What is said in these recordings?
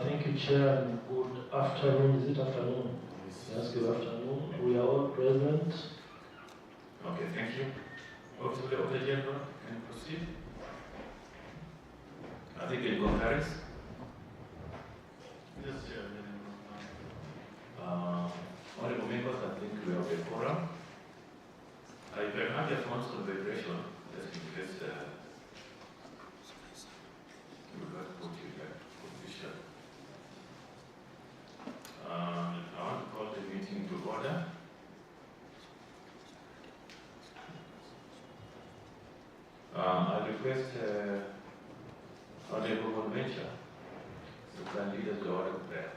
Thank you, Chair, and good afternoon. Is it afternoon? Yes, good afternoon. We are all present. Okay, thank you. Officer of the General, can you proceed? I think it goes Harris. Yes, Chair. Honorable members, I think we have a forum. I have a funds confederation just in case we got put in that position. I want to call the meeting to order. I request Honorable Convention to can lead us to order of prayer.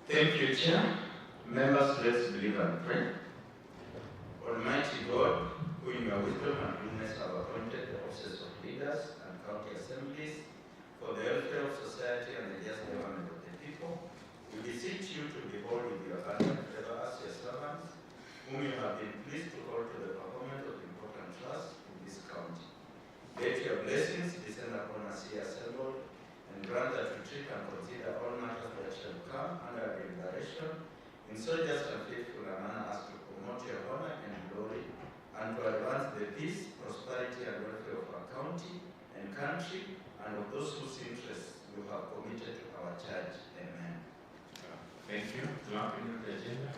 Thank you, Chair. Members, let's believe and pray. Almighty God, who in your wisdom and goodness have appointed the offices of leaders and county assemblies for the welfare of society and the just government of the people, we beseech you to behold with your abundant favor us, your servants, whom you have been pleased to call to the performance of important tasks in this county. Let your blessings descend upon us here assembled, and grant that we treat and consider all matters that shall come under the direction in so just and faithful a manner as to promote your honor and glory, and to advance the peace, prosperity, and welfare of our county and country, and of those whose interests you have committed to our charge. Amen. Thank you. Drop into the agenda.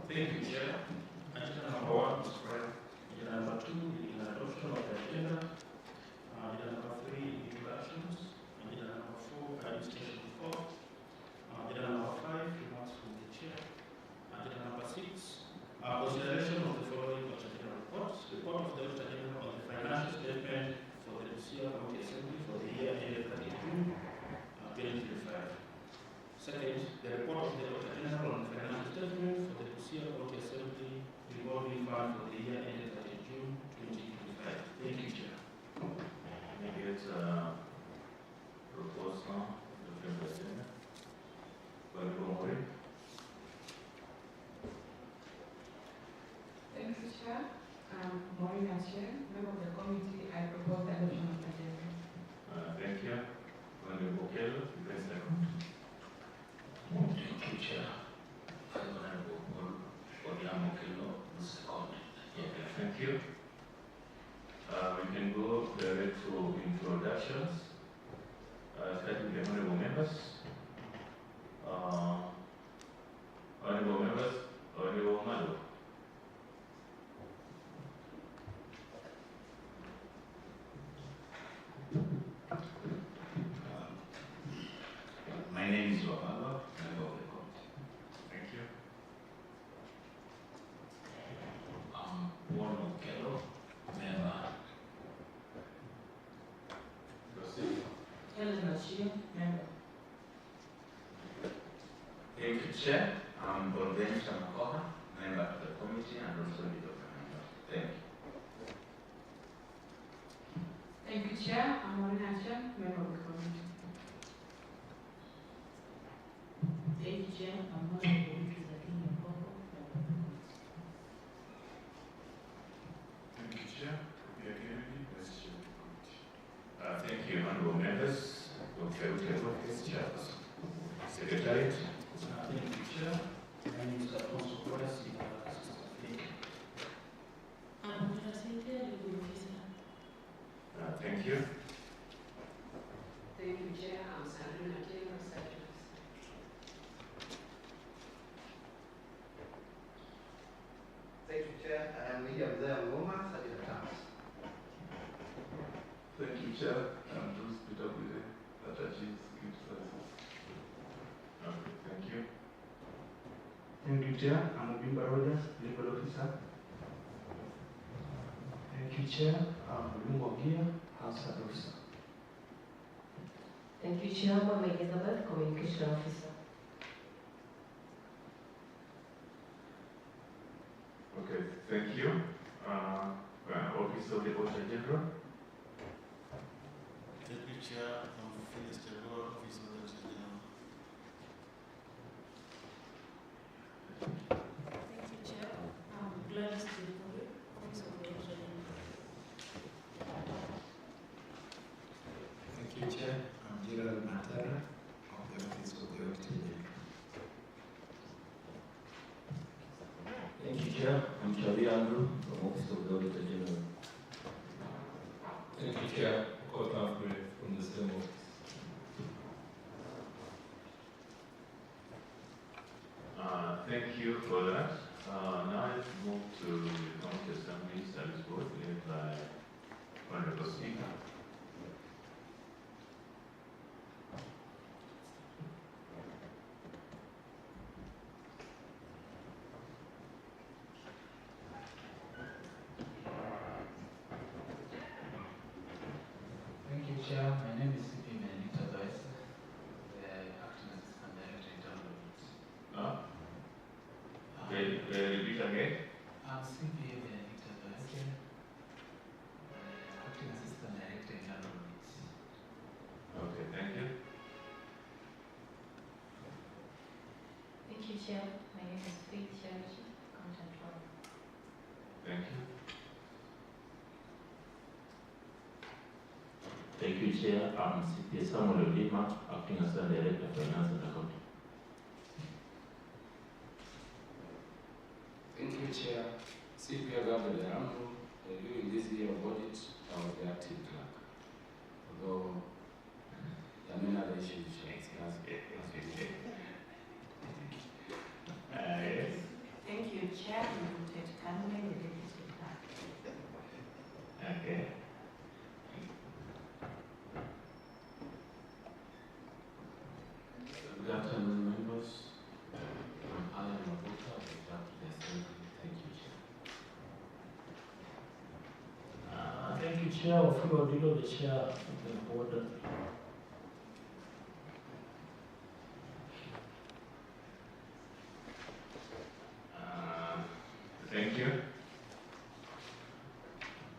Thank you, Chair. Agenda number 1 is prayer. Agenda number 2 is adoption of the agenda. Agenda number 3, introductions. Agenda number 4, administration report. Agenda number 5, remarks from the Chair. Agenda number 6, consideration of the following Dr. General reports. Report of the Dr. General on the financial statement for the Busia County Assembly for the year ended 30 June 2025. Second, the report of the Dr. General on the financial statement for the Busia County Assembly revolving fund for the year ended 30 June 2025. Thank you, Chair. Maybe it's proposal of the agenda. Thank you, Chair. Morning, Chair. Member of the committee, I propose the adoption of the agenda. Thank you. Honorable Kello, you can second. Thank you, Chair. Honorable Odiamo Kello, second. Okay, thank you. We can go direct to introductions. Starting with the honorable members. Honorable members, Honorable Malo. My name is Wababa, member of the committee. Thank you. Warren Kello, member. Proceed. Helen Rashid, member. Thank you, Chair. I'm Bonventure Makoha, member of the committee and also leader of the member. Thank you. Thank you, Chair. I'm Morena Chair, member of the committee. Thank you, Chair. I'm Honorable King Mokoko, member of the committee. Thank you, Chair. Pierre Kennedy, Vice Chair of the committee. Thank you, honorable members. Dr. Utero, Chairperson. Secretariat. Thank you, Chair. My name is Alfonso Torres, Assistant Speaker. Thank you. Thank you, Chair. I'm Sandrina Taylor, Secretary. Thank you, Chair. I am William Zayangoma, Secretary. Thank you, Chair. I'm Bruce Peter Bude, Strategies Security Services. Okay, thank you. Thank you, Chair. I'm Obimba Rogers, Legal Officer. Thank you, Chair. I'm Lungo Gia, Household Officer. Thank you, Chair. I'm Elizabeth, Communication Officer. Okay, thank you. Office of the Auditor General. Thank you, Chair. I'm Phyllis General, Office of the Auditor General. General Matara of the Office of the Auditor General. Thank you, Chair. I'm Chavi Andrew from Office of the Auditor General. Thank you, Chair. Court Humphrey from the same office. Thank you for that. Now let's move to the County Assembly Service Board, led by Honorable Speaker. Thank you, Chair. My name is CP Benedicta Vice, the Acting Assistant Director in Town Government. Repeat again. I'm CP Benedicta Vice, Acting Assistant Director in Town Government. Okay, thank you. Thank you, Chair. My name is Faith Charity, Accountant 1. Thank you. Thank you, Chair. I'm CPA Samuel Lima, Acting Assistant Director of Finance and Accounting. Thank you, Chair. CPA Gabriel Amro, during this year of audit, I was the acting clerk. Although there are many other issues which I discussed as we go. Yes. Thank you, Chair. Lieutenant Kanwe, the Deputy Clerk. Okay. Good afternoon, members. I'm Alan Mabuka, the clerk to the Assembly. Thank you, Chair. Thank you, Chair. Officer Odilo, the Chair of the Board. Thank you.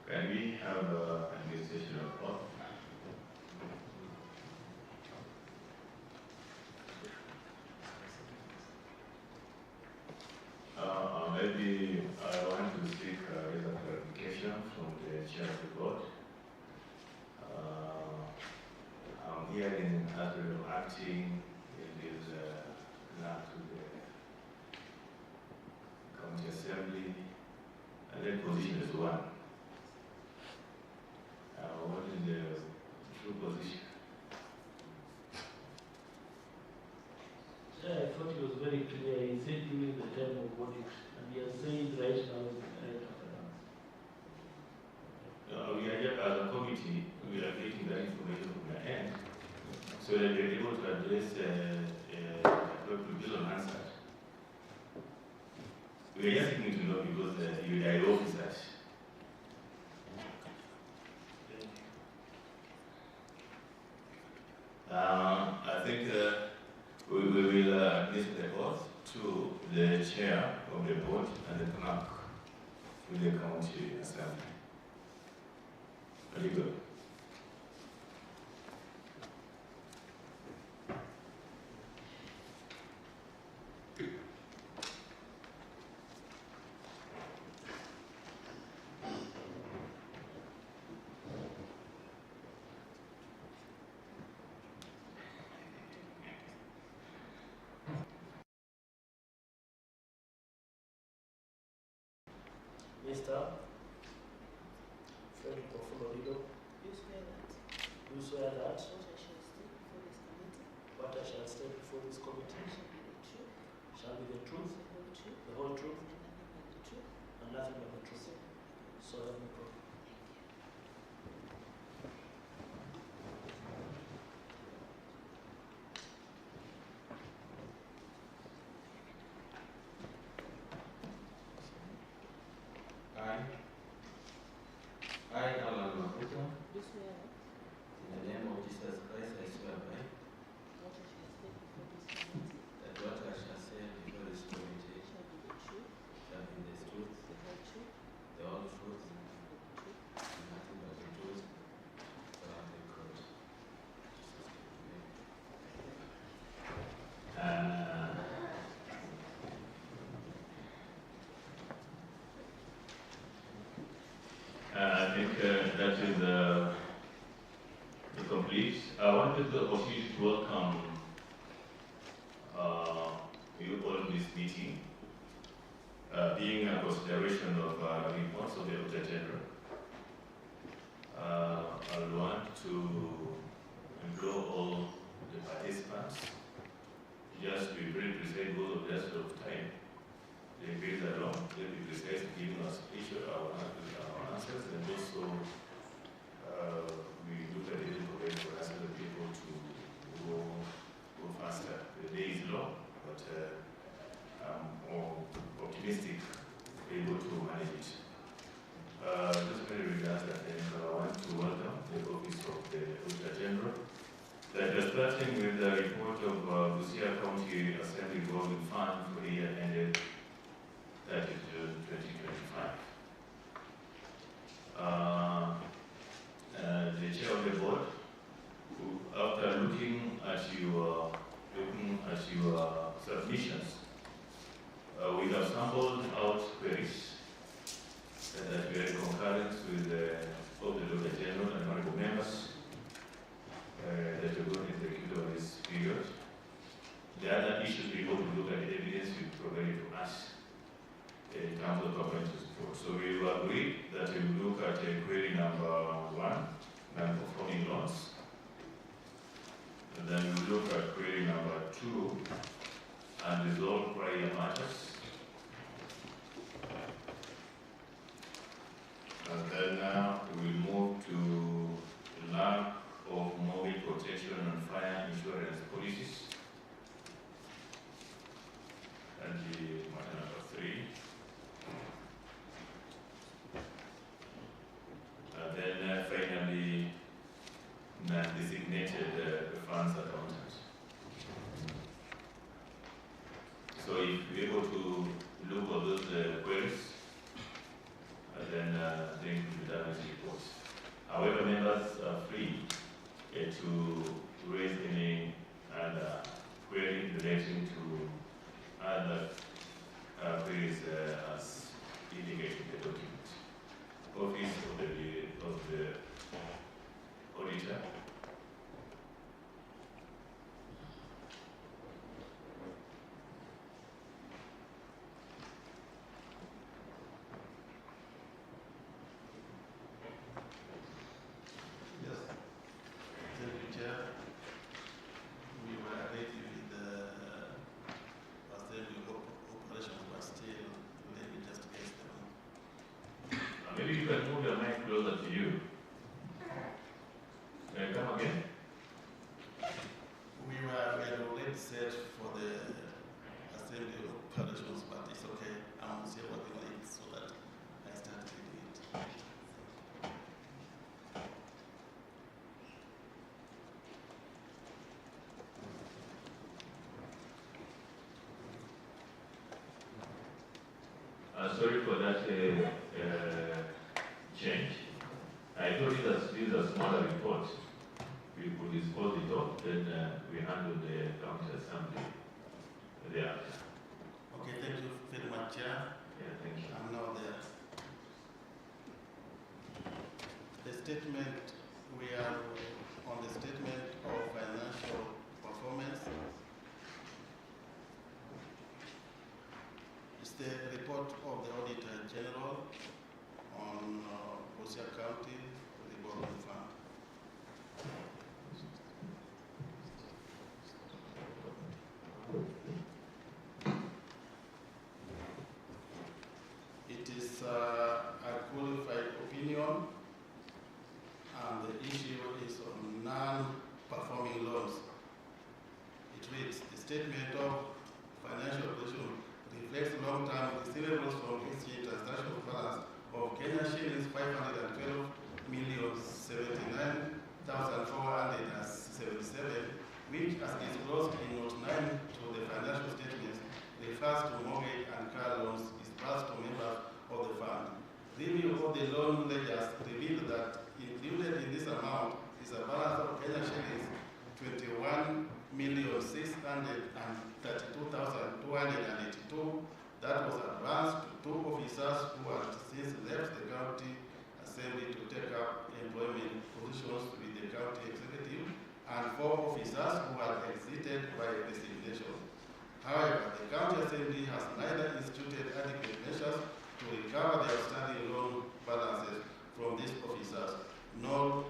Can we have an administration report? Maybe I want to seek a clarification from the chair of the board. I'm hearing as we are acting in this clerk to the county assembly, and then position is one. What is the true position? Yeah, I thought it was very clear. He said during the time of audit, and he has said right now is the Director of Finance. We are here as a committee, we are getting that information from the end, so that we are able to address the answer. We are just need to know because you are the officers. I think we will administer the oath to the chair of the board and the clerk to the county assembly. Very good. Mr. Fred Ofulorido, do swear that what I shall state before this committee shall be the truth, the whole truth, and nothing but the truth. So help me God. I, Alan Mabuka, in the name of Jesus Christ, I swear by that what I shall say before this committee shall be the truth, the whole truth, and nothing but the truth, so help me God. I think that is the complete complete. I wanted the opportunity to welcome you all in this meeting, being a consideration of reports of the Auditor General. I would want to implore all the participants just to be very precise because of just of time. The periods are long, they'll be precise giving us our answers, and also we look at it for us other people to go faster. The day is long, but I'm more optimistic able to manage it. Just very regards that I want to welcome the Office of the Auditor General. That is starting with the report of Busia County Assembly Revolving Fund for the year ended 30 June 2025. The chair of the board, who, after looking at your submissions, we have sampled out queries that we are in concurrence with the Auditor General and honorable members that are going to execute on this period. The other issues we want to look at the evidence we provided to us in terms of government support. So we will agree that we will look at query number 1, non-performing loans. And then we will look at query number 2, unresolved prior matters. And then we will move to lack of mobile protection and fire insurance policies. And the matter number 3. And then finally, non-designated funds accountant. So if we're able to look at those queries, then I think we'll be done with the reports. However, members are free to raise any other query relating to other queries as indicated in the document. Office of the Auditor. Maybe you can move your mic closer to you. Can you come again? We had already set for the assembly operations, but it's okay. I'm still working on it so that I start reading it. Sorry for that change. I thought these are smaller reports. We could dispose it off, then we handle the county assembly thereafter. Okay, thank you very much, Chair. Yeah, thank you. I'm now there. The statement, we are on the statement of financial performance. It's the report of the Auditor General on Busia County Revolving Fund. It is a qualified opinion, and the issue is on non-performing loans. It reads, the statement of financial position reflects long-term receivables from exchange transaction balance of Kenya shillings 512,079,477, which, as disclosed in Note 9 to the financial statements, refers to mortgage and car loans disbursed to members of the fund. Review of the loan ledgers revealed that included in this amount is a balance of Kenya shillings 21,632,282 that was advanced to 2 officers who had since left the county Assembly to take up employment positions with the county executive, and 4 officers who had exited by resignation. However, the county assembly has neither instituted adequate measures to recover the outstanding loan balances from these officers, nor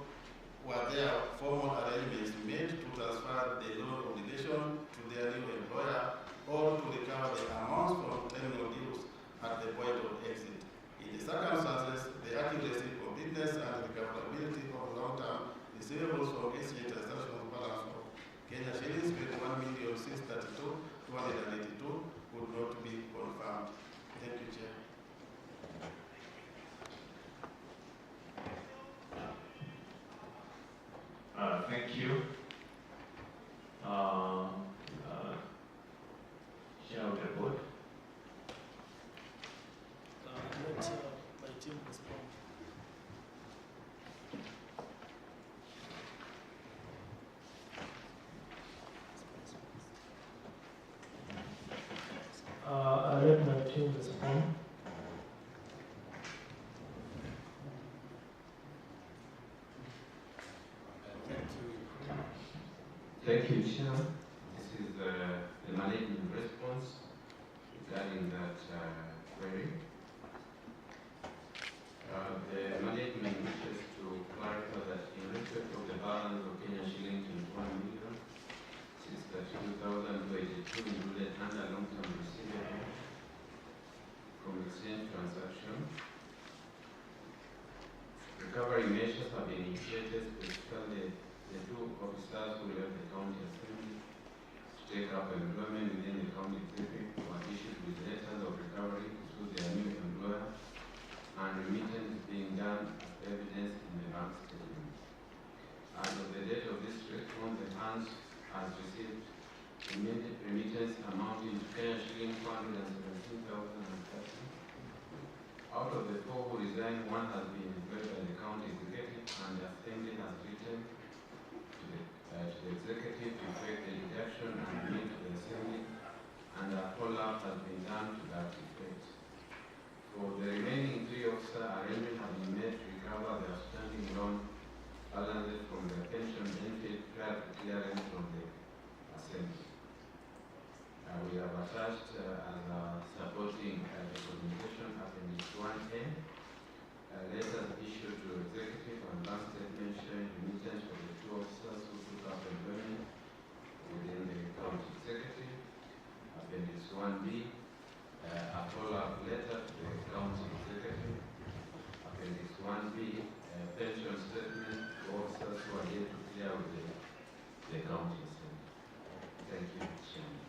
were there formal arrangements made to transfer the loan obligation to their new employer or to recover the amounts from terminal dues at the point of exit. In the circumstances, the accuracy, completeness, and recoverability of long-term receivables from ACA transactional balance of Kenya shillings 21,632,282 would not be confirmed. Thank you, Chair. Thank you. Chair of the board. Let my team respond. I let my team respond. Thank you, Chair. This is the management response regarding that query. The management wishes to clarify that in respect of the balance of Kenya shilling 21,632,282 included under long-term receivable from exchange transaction, recovery measures have been initiated, specifically the 2 officers who left the county assembly to take up employment within the county executive were issued with letters of recovery to their new employer, and remittance being done as evidence in the bank statement. As of the date of this response, the funds has received remittance amounting to Kenya shilling 417,030. Out of the 4 who resigned, 1 has been employed by the county executive, and the assembly has written to the executive to effect the deduction and remit to the assembly, and a follow-up has been done to that effect. For the remaining 3 officers, arrangements have been made to recover the outstanding loan balances from their pension benefit prior to clearance from the assembly. We have attached as a supporting documentation appendix 1A, letters issued to executive and bank statement showing remittance for the 2 officers who took up employment within the county executive. Appendix 1B, a follow-up letter to the county executive. Appendix 1B, pension statement for officers who are yet to clear with the county assembly. Thank you, Chairman.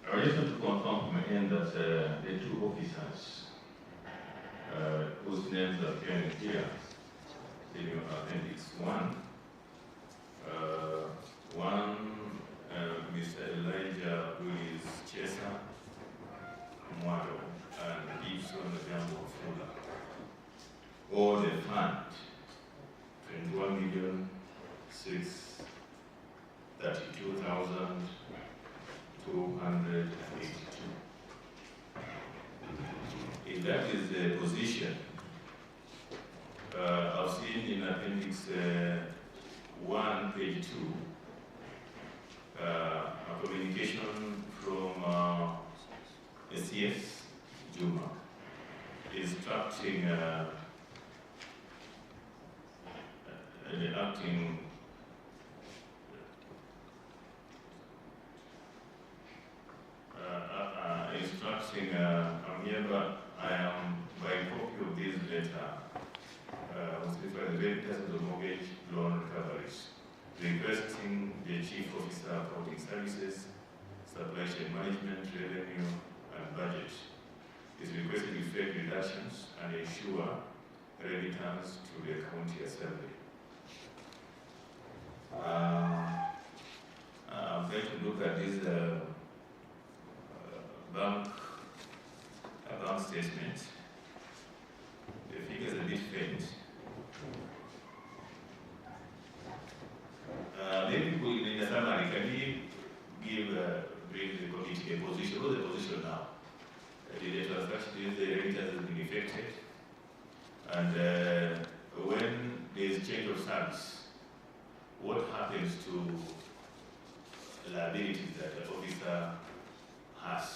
I just want to confirm from my end that the 2 officers whose names are appearing here, in appendix 1, Mr. Elijah, who is Chesa Mwado, and Gibson Jambo Fula, or the fund, 21,632,282. If that is the position, I've seen in appendix 1, page 2, a communication from SCS Juma instructing the acting I'm here, but I am by copy of this letter, by the Veritas of the Mortgage Loan Recoveries, requesting the Chief Officer of Accounting Services, Supply Chain Management, Revenue, and Budget is requested to effect reductions and ensure remittance to the County Assembly. I'm trying to look at this bank statement. The figures are a bit faint. Maybe we in the a position. What's the position now? The transaction is the remittance has been effected. And when there is change of service, what happens to liabilities that the officer has?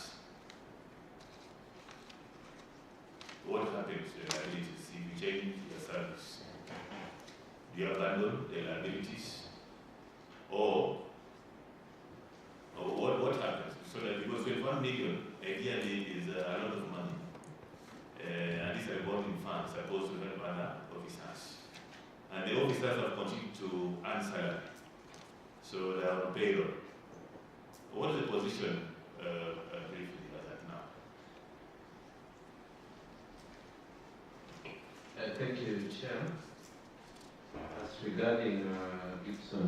What happens to the liabilities if you change your service? Do you abandon the liabilities? Or what happens? So that because 21 million yearly is a lot of money. And these are revolving funds supposed to help other officers. And the officers have continued to earn salary. So they are on payroll. What is the position briefly as at now? Thank you, Chair. As regarding Gibson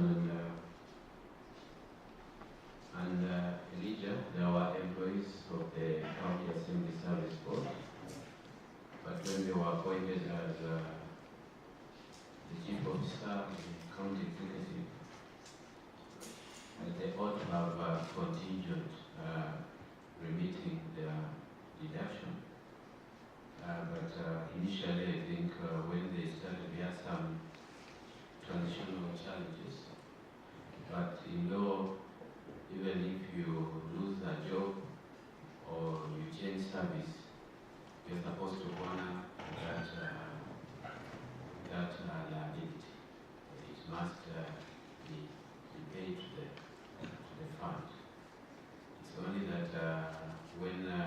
and Elijah, they were employees of the County Assembly Service Board. But when they were appointed as the chief officer of the county executive, they ought to have a contingent remitting their deduction. But initially, I think when they started, we had some transitional challenges. But you know, even if you lose a job or you change service, you're supposed to honor that liability. It must be paid to the fund. It's only that when the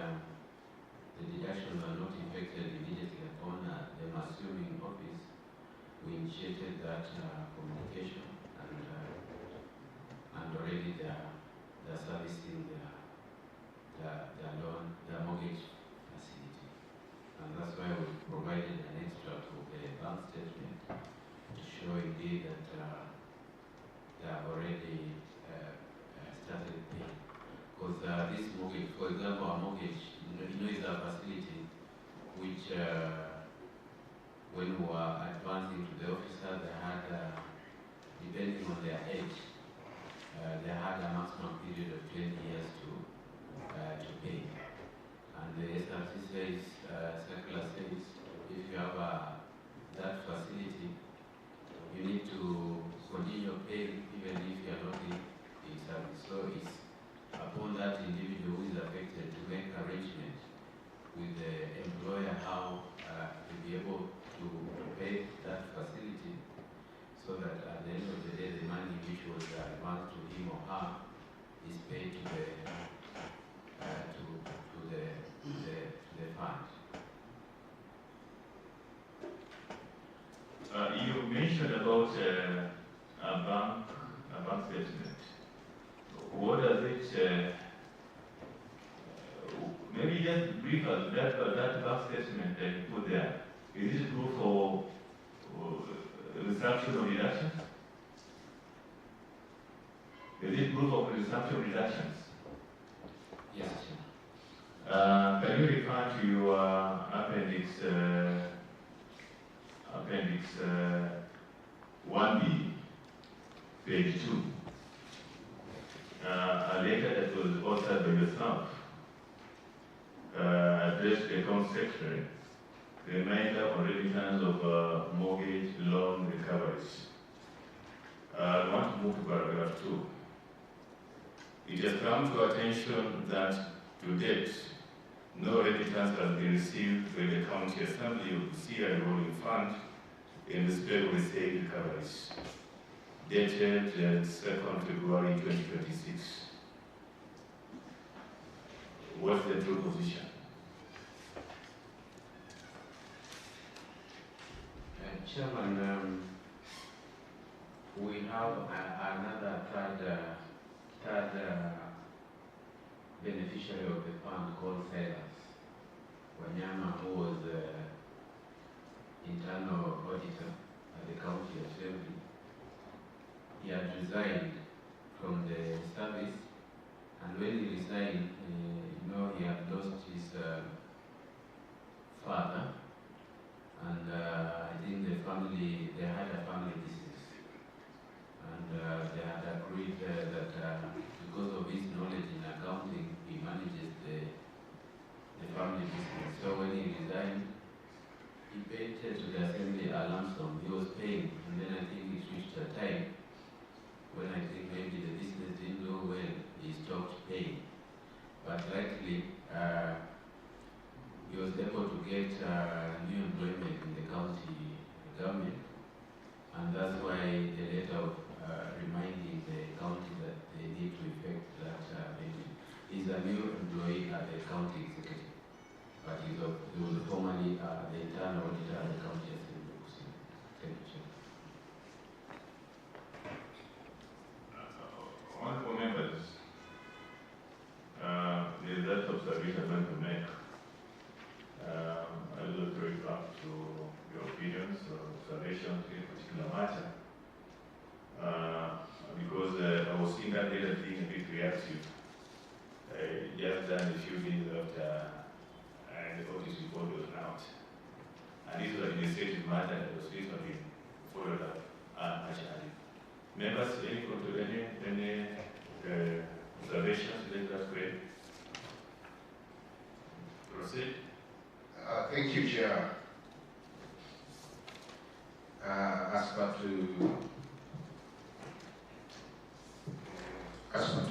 deductions are not effected immediately upon them assuming office, we initiated that communication and already they're servicing their loan, their mortgage facility. And that's why we provided an extra to the bank statement to show indeed that they have already started paying. Because this mortgage, for example, our mortgage, is a facility which when we were advancing to the officer, they had, depending on their age, they had a maximum period of 20 years to pay. And the SRC says, circular says, if you have that facility, you need to continue paying even if you are not in service. So it's upon that individual who is affected to make arrangement with the employer how to be able to pay that facility, so that at the end of the day, the money which was advanced to him or her is paid to the fund. You mentioned about a bank statement. What does it? Maybe just brief us that bank statement that you put there. Is it proof for resumption of deductions? Is it proof of resumption of deductions? Yes. Can you refer to your appendix 1B, page 2? A letter that was authored by yourself, addressed to the account secretary, reminder on remittance of mortgage loan recoveries. I want to move to paragraph 2. It has come to attention that to date, no remittance has been received by the County Assembly of Busia Revolving Fund in respect of the said recoveries, dated 2nd February 2026. What's the true position? Chairman, we have another third beneficiary of the fund called Silas Wanyama, who was internal auditor at the County Assembly. He had resigned from the service, and when he resigned, he had lost his father, and I think they had a family disease, and they had agreed that because of his knowledge in accounting, he the business. So when he resigned, he paid to the assembly a lump sum. He was paying, and then I think it reached a time when I think maybe the business didn't go well, he stopped paying. But luckily, he was able to get new employment in the county government, and that's why the letter of reminding the county that they need to effect that payment. He's a new employee at the county executive, but he was formerly the internal auditor at the county assembly. Thank you, Chair. Honorable members, there's that observation I want to make. I will refer back to your opinions or observations in a particular matter. Because I was seeing that data being a bit reactive. Just done a few days after the audit report was out. And this was an administrative matter that was recently followed up much earlier. Members, any observations related to that? Proceed. Thank you, Chair. As per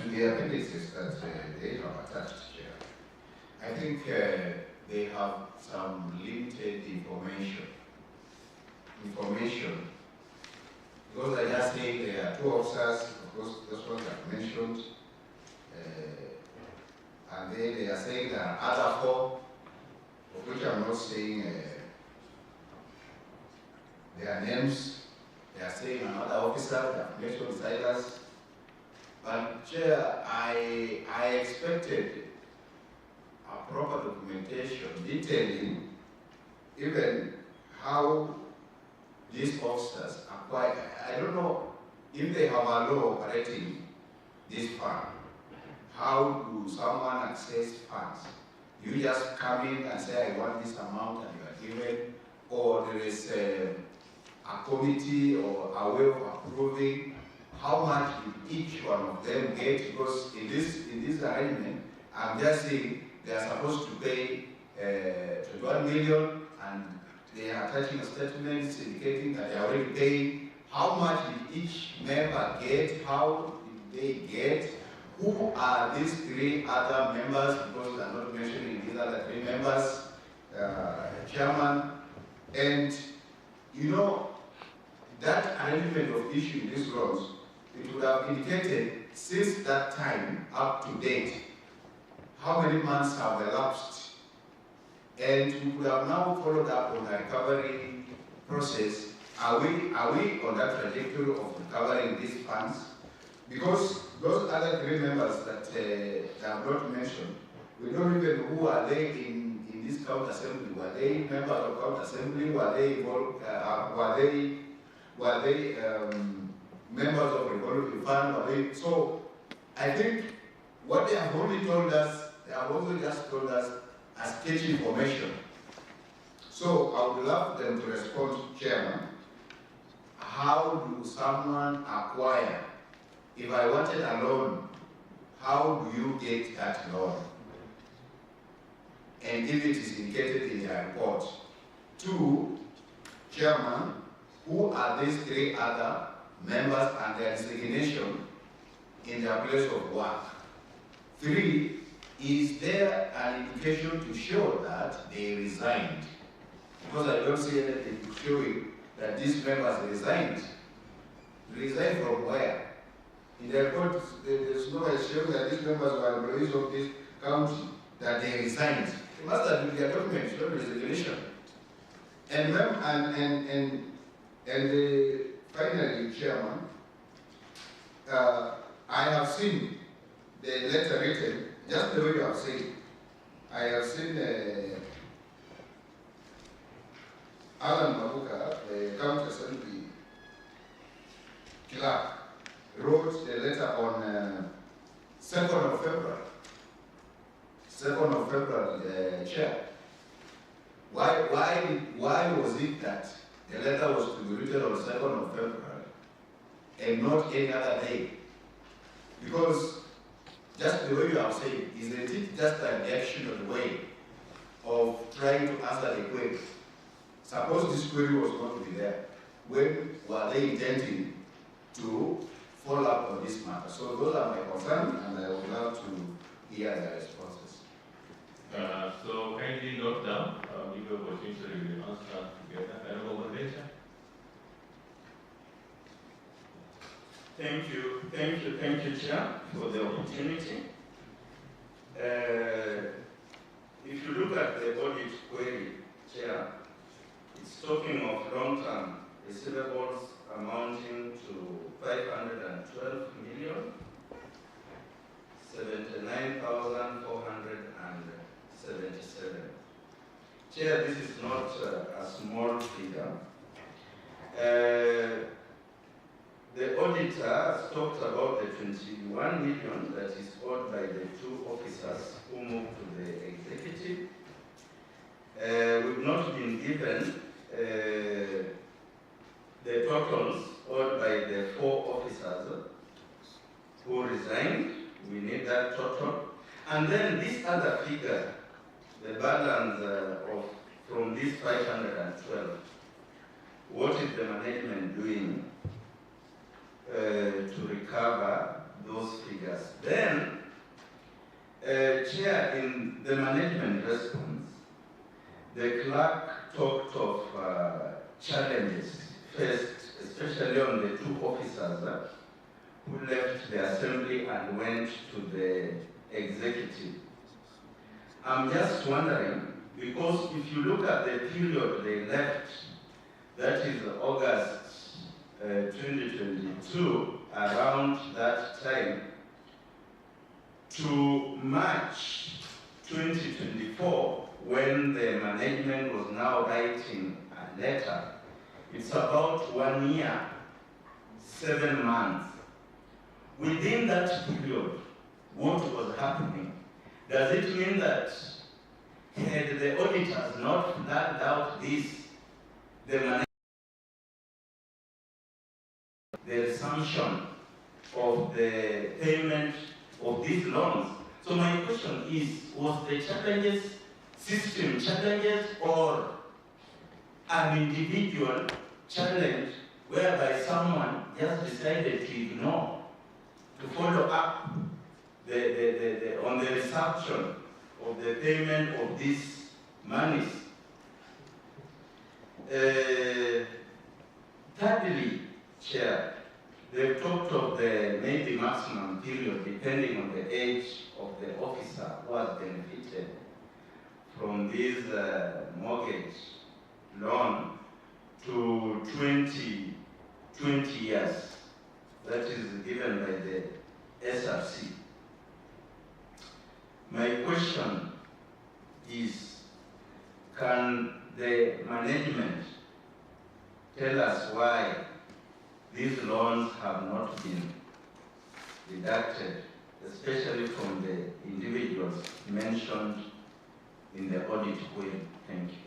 the appendices that they have attached here, I think they have some limited information. Because I just say there are 2 officers, of course, that's what I've mentioned, and then they are saying there are other 4, of which I'm not saying their names. They are saying another officer, they have mentioned Silas. But Chair, I expected a proper documentation detailing even how these officers acquire. I don't know if they have a law operating this fund. How do someone access funds? You just come in and say, I want this amount, and you are given, or there is a committee or a way of approving how much did each one of them get? Because in this arrangement, I'm just saying they are supposed to pay 21 million, and they are attaching a statement indicating that they are already paying. How much did each member get? How did they get? Who are these 3 other members? Because I'm not mentioning these other 3 members, chairman. And you know, that arrangement of issuing these loans, it would have indicated since that time up to date how many months have elapsed. And we could have now followed up on the recovery process. Are we on that trajectory of recovering these funds? Because those other 3 members that have not mentioned, we don't even know who are they in this county assembly. Were they members of county assembly? Were they involved? Were they members of the revolving fund? So I think what they have only told us, they have also just told us as sketchy information. So I would love them to respond, Chairman. How do someone acquire? If I wanted a loan, how do you get that loan? And if it is indicated in your report. 2, Chairman, who are these 3 other members and their designation in their place of work? 3, is there an indication to show that they resigned? Because I don't see anything showing that these members resigned. Resigned from where? In the report, there's no showing that these members were employees of this county, that they resigned. They must have been their documents, showing resignation. And finally, Chairman, I have seen the letter written, just the way you have said. I have seen Alan Mabuka, the county assembly clerk, wrote the letter on 2nd of February. 2nd of February, Chair. Why was it that the letter was to be written on 2nd of February and not any other day? Because just the way you have said, isn't it just a reaction of the way trying to answer the query. Suppose this query was going to be there. When were they intending to follow up on this matter? So those are my concerns, and I would love to hear their responses. So kindly note down, give you opportunity to answer together. Honorable Moderator. Thank you, Chair, for the opportunity. If you look at the audit query, Chair, it's talking of long-term receivables amounting to 512 million, 79,477. Chair, this is not a small figure. The auditor has talked about the 21 million that is owed by the two officers who moved to the executive. We've not been given the totals owed by the 4 officers who resigned. We need that total. And then this other figure, the balance from this 512, what is the management doing to recover those figures? Then, Chair, in the management response, the clerk talked of challenges faced, especially on the 2 officers who left the assembly and went to the executive. I'm just wondering, because if you look at the period they left, that is August 2022, around that time, to March 2024, when the management was now writing a letter, it's about 1 year, 7 months. Within that period, what was happening? Does it mean that had the auditors not flagged out this, the resumption of the payment of these loans? So my question is, was the challenges system challenges or an individual challenge whereby someone just decided to ignore, to follow up on the resumption of the payment of these monies? Thirdly, Chair, they've talked of the maybe maximum period depending on the age of the officer who has benefited from this mortgage loan to 20 years. That is given by the SRC. My question is, can the management tell us why these loans have not been deducted, especially from the individuals mentioned in the audit query? Thank you.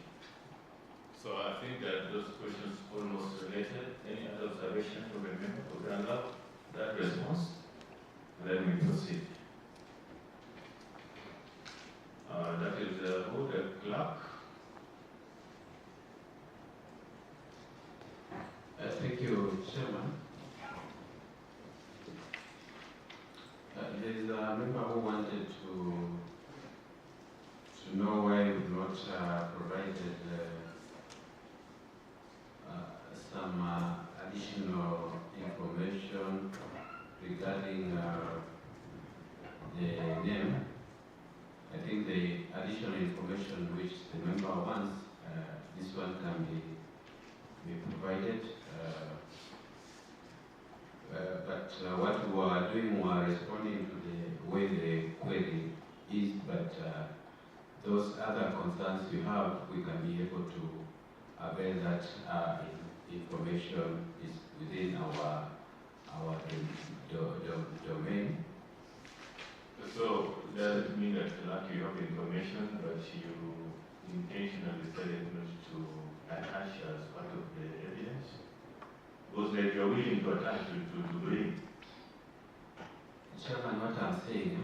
So I think that those questions almost related. Any other observation from a member who can allow that response? And then we proceed. That is who, the clerk? Thank you, Chairman. There is a member who wanted to know why we've not provided some additional information regarding the name. I think the additional information which the member wants, this one can be provided. But what we are doing, we are responding to the way the query is, but those other concerns you have, we can be able to avail that information is within our domain. So does it mean that you have information, but you intentionally decided not to attach as part of the evidence? Was that you're willing to attach to bring? Chairman, what I'm saying,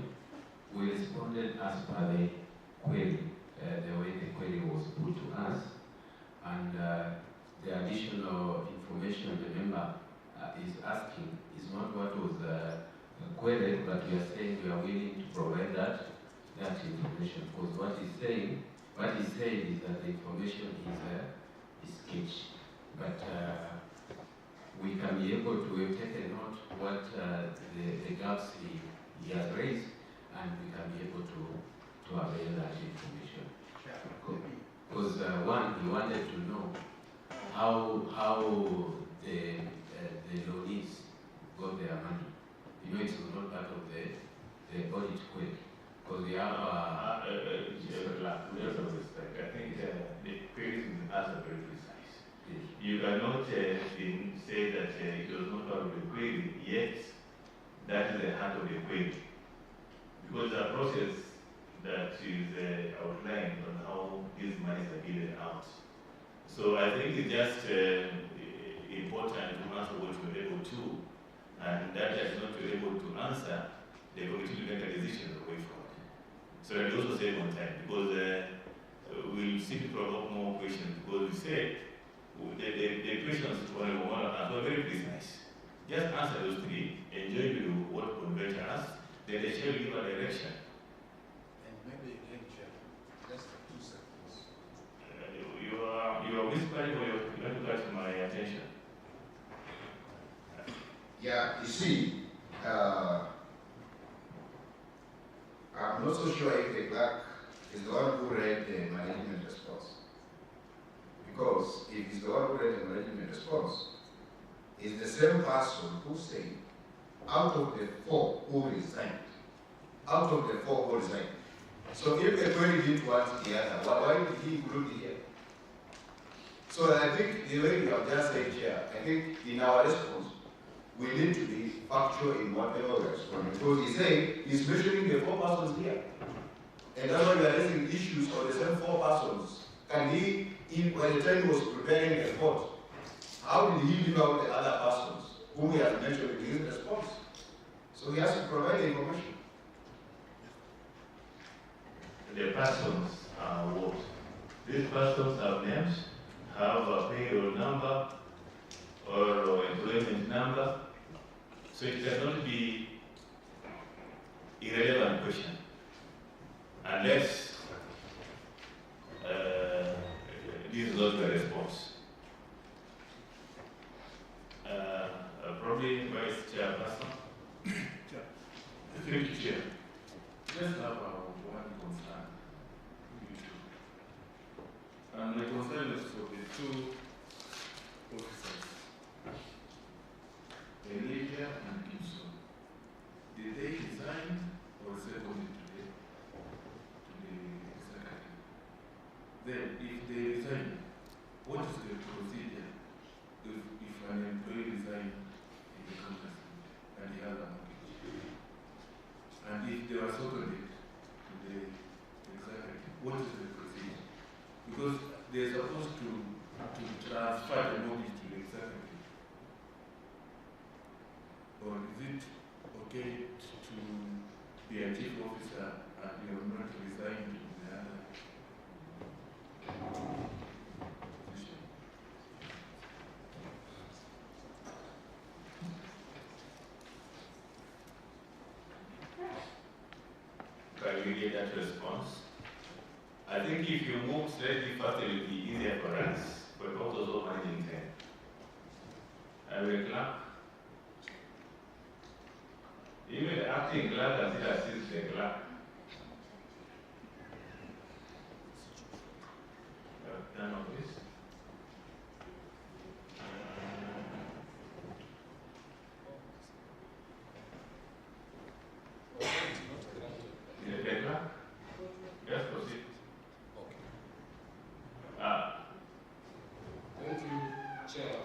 we responded as per the query, the way the query was that information, because what he's saying is that the information is sketchy, but we can be able to take a note what the gaps he has raised, and we can be able to avail that information. Because one, he wanted to know how the loanees got their money. You know, it's not part of the audit quick. Because we have with all respect, I think the queries in the past are very precise. Yes. You cannot say that it was not part of the query, yet that is the heart of the query. Because the process that is outlined on how these monies are given out. So I think it's just important to answer what you're able to, and that is not you're able to answer, the committee will make a decision away from it. So I also say one time, because we'll seek to provoke more questions, because we said the questions are very precise. Just answer those three, enjoy what convert us, then the chair will give a direction. And maybe again, Chair, just 2 seconds. You are whispering, or you want to catch my attention? Yeah, you see, I'm not so sure if the clerk is the one who read the management response. Because if he's the one who read the management response, it's the same person who said, out of the 4 who resigned, So if the query didn't want the other, why did he include it here? So I think the way you have just said, Chair, I think in our response, we need to be factual in whatever we respond. Because he's saying he's mentioning the 4 persons here. And that's why we are raising issues on the same 4 persons. And by the time he was preparing the report, how did he leave out the other persons whom he has mentioned in his response? So he has to provide the information. The persons are what? These persons have names, have a payroll number, or employment number. So it cannot be irrelevant question unless this is not the response. Probably Vice Chairperson. Thank you, Chair. Let's have one concern. And my concern is for the 2 officers, Elijah and Gibson. Did they resign or second it to the secretary? Then, if they resign, what is the procedure if an employee resigns in the county and he has a mortgage? And if they are seconded to the executive, what is the procedure? Because they are supposed to transfer the mortgage to the executive. Or is it okay to be a chief officer and you have not resigned to the other position? Can we get that response? I think if you move slightly faster, it will be easier for us, for purposes of managing time. I will clerk. Even the acting clerk can still assist the clerk. None of this. The clerk? Yes, proceed. Thank you, Chair.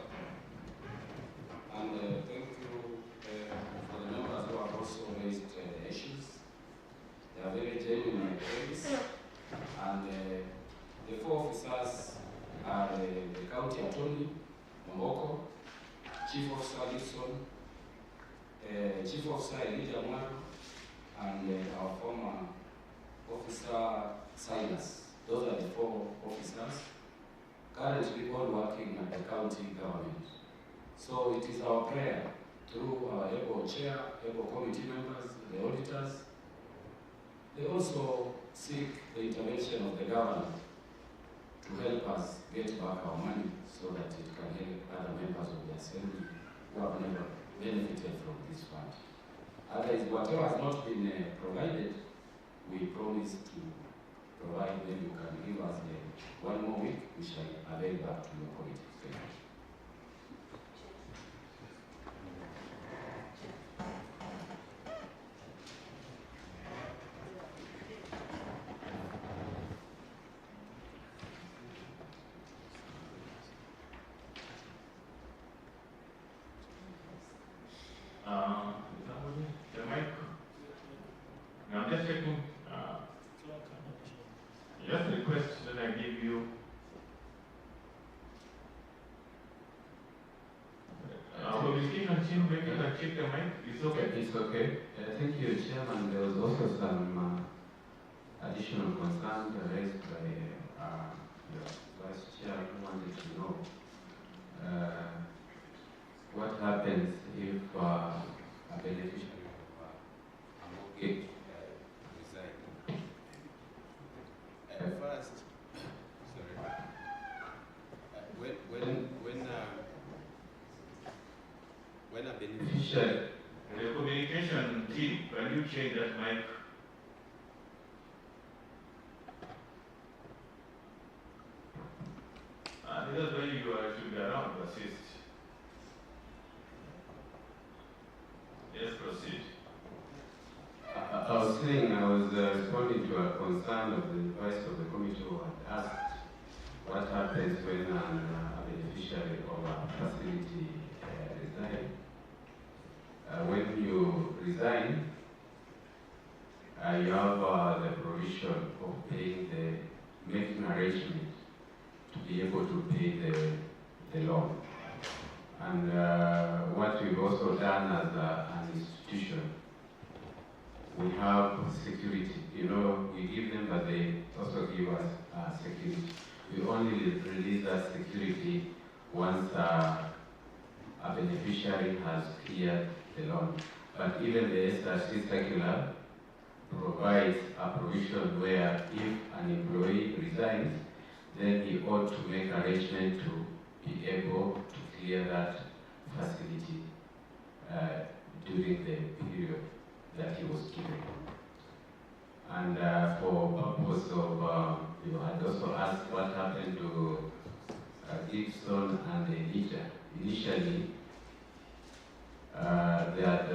And thank you for the members who have also raised issues. They are very genuine queries. And the 4 officers are the County Attorney, Mboko, Chief Officer Gibson, Chief Officer Elijah Mwaru, and our former Officer Silas. Those are the 4 officers currently all working at the county government. So it is our prayer through our able chair, able committee members, the auditors, They also seek the intervention of the governor to help us get back our money so that it can help other members of the assembly who have never benefited from this fund. Otherwise, whatever has not been provided, we promise to provide them. You can give us one more week, we shall avail back to your committee. Thank you. The mic. Now I'm just checking. Just request that I give you. Communication team, maybe you can check the mic. It's okay. It's okay. Thank you, Chairman. There was also some additional concern raised by the Vice Chair who wanted to know what happens if a beneficiary of a mortgage resigns. First, sorry, when a beneficiary, the communication team, can you change that mic? This is when you should be around to assist. Yes, proceed. I was saying I was responding to a concern of the vice of the committee who had asked what happens when a beneficiary of a facility resigns. When you resign, you have the provision of making arrangement to be able to pay the loan. And what we've also done as an institution, we have security. You know, we give them, but they also give us security. We only release that security once a beneficiary has cleared the loan. But even the SRC circular provides a provision where if an employee resigns, then he ought to make arrangement to be able to clear that facility during the period that he was given. And for purpose of, you had also asked what happened to Gibson and Elijah. Initially, they had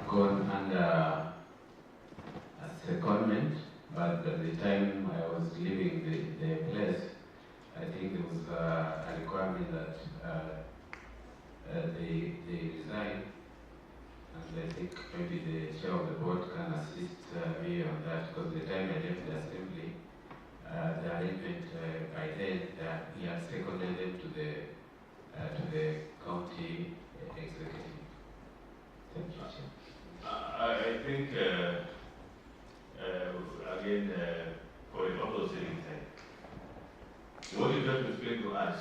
gone under a secondment, but at the time I was leaving the place, I think there was a requirement that they resign, and I think maybe the chair of the board can assist me on that, because the time I left the assembly, the arrangement by then, he had seconded them to the county executive. Thank you, Chair. I think, again, for the purpose of saving time, what you have to explain to us,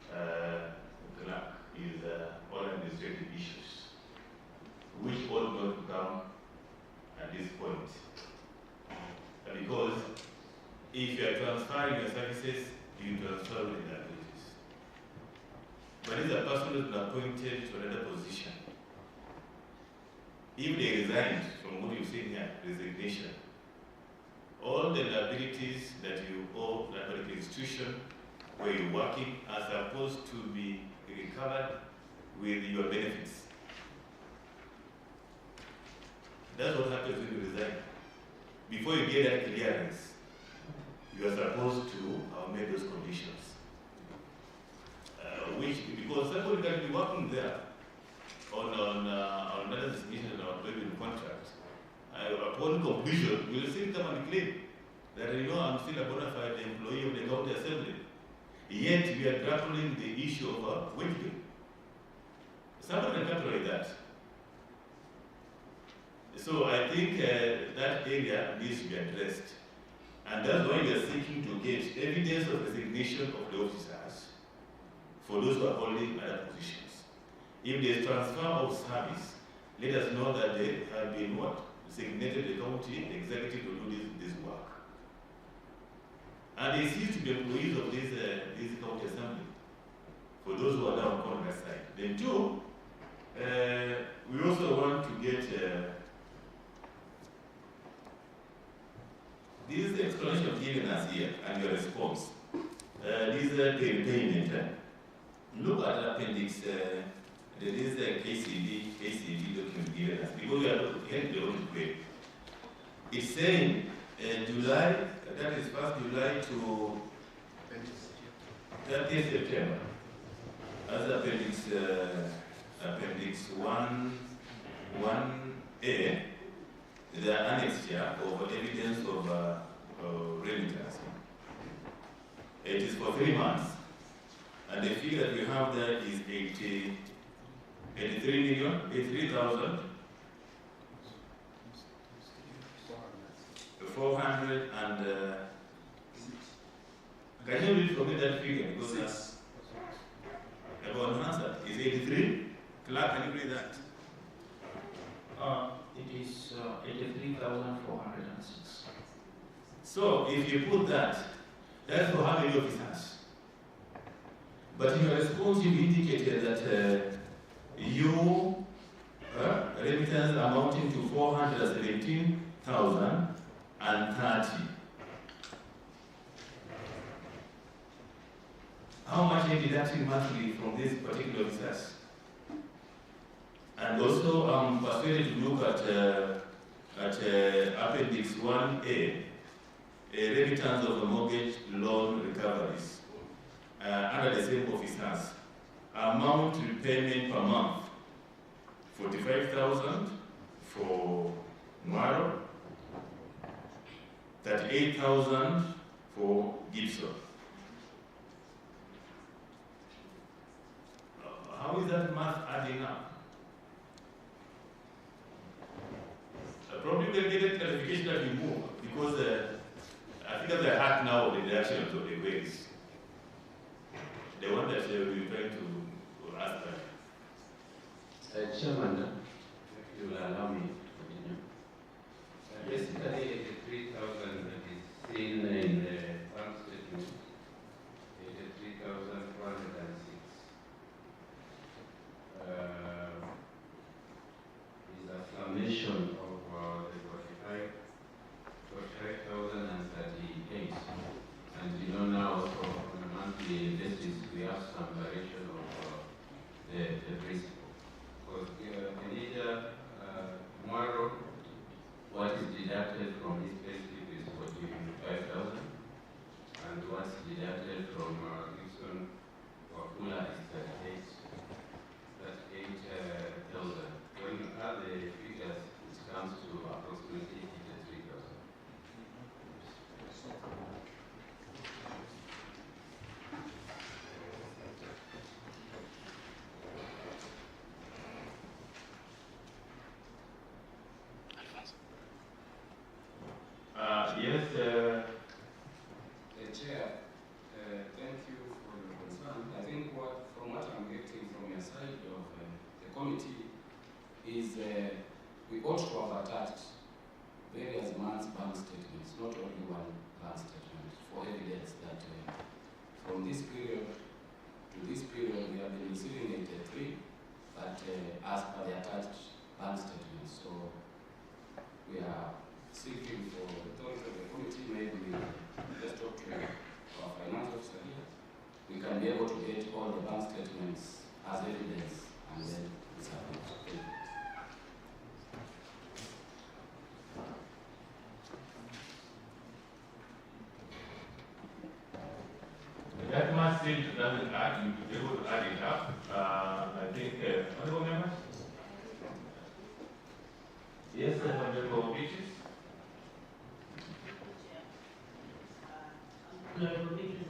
clerk, is all administrative issues, which all going to come at this point. Because if you are transferring your services, you transfer with the abilities. But if a person is appointed to another position, if they resigned from what you've seen here, resignation, all the liabilities that you owe that particular institution where you're working are supposed to be recovered with your benefits. That's what happens when you resign. Before you get that clearance, you are supposed to have made those conditions. Because somebody can be working there on another designation or maybe in contract. Upon conclusion, we will still come and claim that I'm still a bona fide employee of the county assembly. Yet we are grappling the issue of wage bill. Somebody can calculate that. So I think that area needs to be addressed. And that's why we are seeking to get evidence of resignation of the officers for those who are holding other positions. If there is transfer of service, let us know that they have been designated the county executive to do this work. And they cease to be employees of this county assembly, for those who are now on that side. Then two, we also want to get this explanation given us here and your response. This payment. Look at appendix. There is a KCD document given us because we are looking to pay. It's saying July, that is 1st July to 30th September. As appendix 1A, the annex here of evidence of remittance. It is for 3 months, and the figure that we have there is 83,000,400 and can you read for me that figure? Because that's about answer. Is 83? Clark, can you read that? It is 83,406. So if you put that, that's for how many officers? But in your response, you indicated that you remittance amounting to 417,030. How much are you deducting monthly from these particular officers? And also, I'm persuaded to look at Appendix 1A, a remittance of the mortgage loan recoveries under the same officers. Amount repayment per month, 45,000 for Mwaro, 38,000 for Gibson. How is that math adding up? Probably we'll get a clarification that we move, because I think at the heart now of the direction of the ways, the one that we're trying to ask that. Chairman, if you will allow me to continue. Basically, the 3,000 that is seen in the bank statement is 3,406. Is a summation of the 45,038. And you know now, also on a monthly basis, we have some variation of the principal. Because in either Mwaro, what is deducted from his payslip is 45,000, and what's deducted from Gibson or Kula is 38,000. When you add the figures, it comes to approximately 83,000. Yes. Chair, thank you for your concern. I think from what I'm getting from your side of the committee is we ought to have attached various months' bank statements, not only one bank statement, for evidence that from this period to this period we have been receiving 83, but as per the attached bank statements. So we are seeking for the authority of the committee, maybe let's talk to our finance officer here. We can be able to get all the bank statements as evidence and then submit. That much still doesn't add, you'll be able to add it up. I think, honorable members? Yes, honorable Beaches? Honorable Beaches,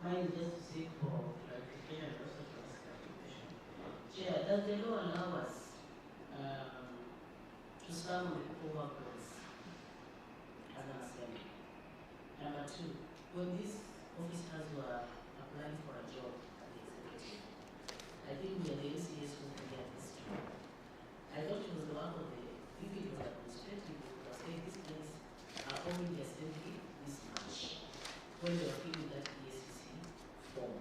mine is just to seek for clarification and also to ask clarification. Chair, does the law allow us to sum the co-workers as an assembly? Number two, when these officers were applying for a job at the executive, I think we are the MCS who can get this job. I thought it was the work of the If it was administrative, we would have said these things are owing the assembly this much when they were filling that ESCC form.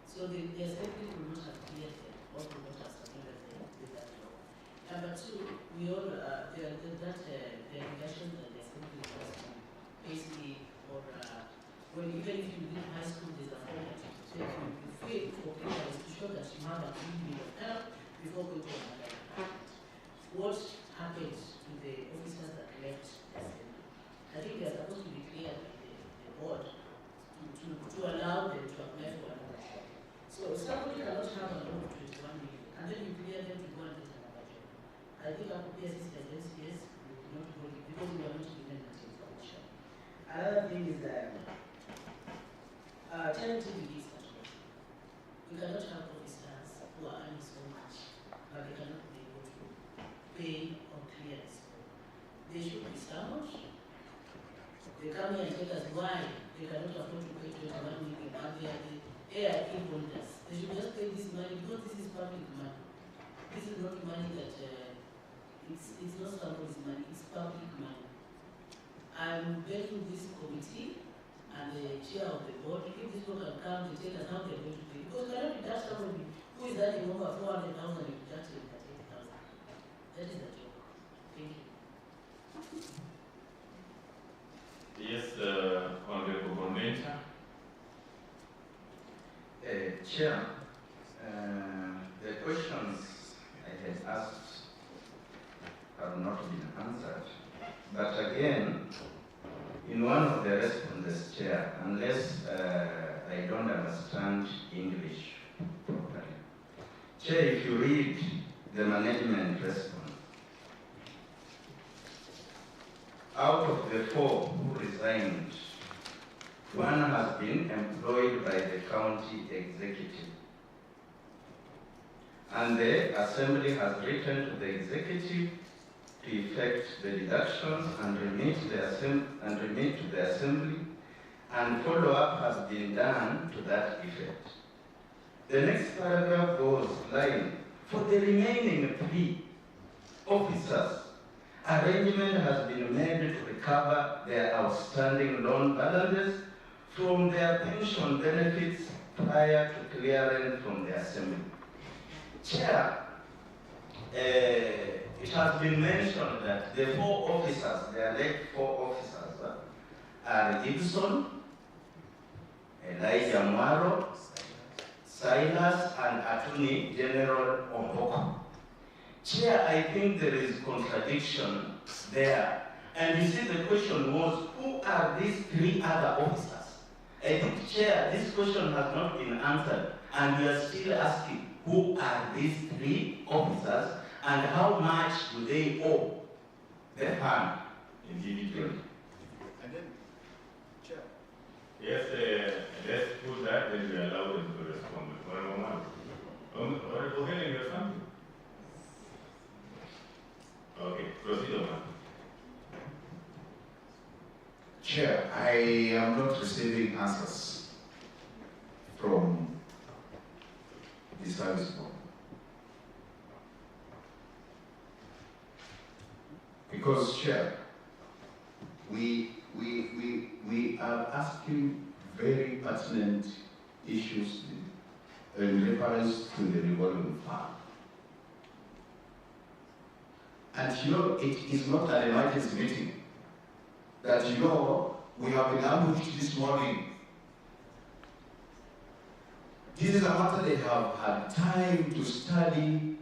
So the assembly could not have cleared them or could not have submitted them with that law. Number two, we all, the regulations that the assembly has to basically, or when even if you did high school, there's a format. So if you fail for clearance to show that you have a good bit of help before going to another department. What happened to the officers that left the assembly? I think they are supposed to be cleared by the board to allow them to apply for another job. So somebody cannot have a loan of 21 million and then you clear them to go and get another job. I think our PSC as NCS will not go because we are not given that information. Another thing is that tentative release control. We cannot have officers who are earning so much, but they cannot be able to pay or clear the school. They should be summoned. They come here and tell us why they cannot afford to pay 21 million, and they are the AIP holders. They should just pay this money because this is public money. This is not money that it's not somebody's money, it's public money. I'm begging this committee and the chair of the board, if this people can come to tell us how they're going to pay. Because we cannot deduct somebody who is earning over 400,000 and deduct him 38,000. That is a joke. Thank you. Yes, Honorable Bonmenta. Chair, the questions I had asked have not been answered. But again, in one of the responses, Chair, unless I don't understand English properly. Chair, if you read the management response, out of the 4 who resigned, 1 has been employed by the county executive. And the assembly has written to the executive to effect the deductions and remit to the assembly, and follow-up has been done to that effect. The next paragraph goes line, for the remaining 3 officers, arrangement has been made to recover their outstanding loan balances from their pension benefits prior to clearance from the assembly. Chair, it has been mentioned that the 4 officers, the alleged 4 officers, are Gibson, Elijah Mwaro, Silas, and Attorney General Omboko. Chair, I think there is contradiction there. And you see, the question was, who are these 3 other officers? I think, Chair, this question has not been answered, and we are still asking, who are these 3 officers, and how much do they owe the fund individually? And then, Chair. Yes, let's put that, then we allow them to respond. Honorable Helen, you have something? Okay, proceed on. Chair, I am not receiving answers from the service board. Because, Chair, we are asking very pertinent issues in reference to the revolving fund. And you know, it is not an emergency meeting. That you know, we have been ambushed this morning. This is a matter they have had time to study,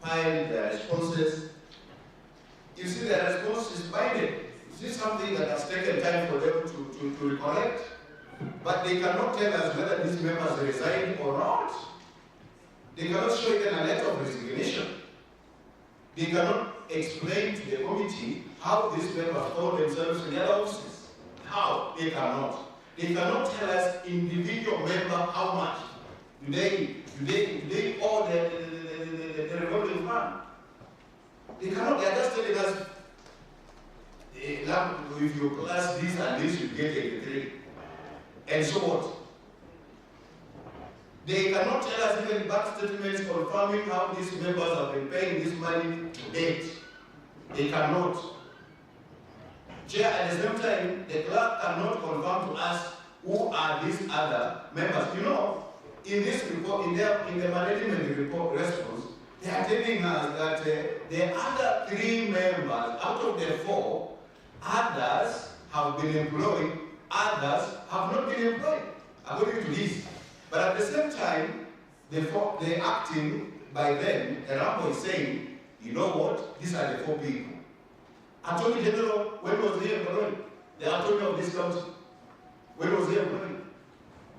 file their responses. You see, their response is binding. This is something that has taken time for them to recollect. But they cannot tell us whether these members resign or not. They cannot show even a letter of resignation. They cannot explain to the committee how these members hold themselves in their offices. How? They cannot. They cannot tell us individual member how much do they owe the revolving fund. They cannot. They are just telling us, if you class this and this, you get 83, and so what? They cannot tell us even bank statements confirming how these members have been paying this money to date. They cannot. Chair, at the same time, the clerk cannot confirm to us who are these other members. You know, in this report, in the management report response, they are telling us that the other 3 members out of the 4, others have been employed, others have not been employed, according to this. But at the same time, the acting by them, the Rambo is saying, you know what, these are the 4 people. Attorney General, when was he employed? The attorney of this country, when was he employed?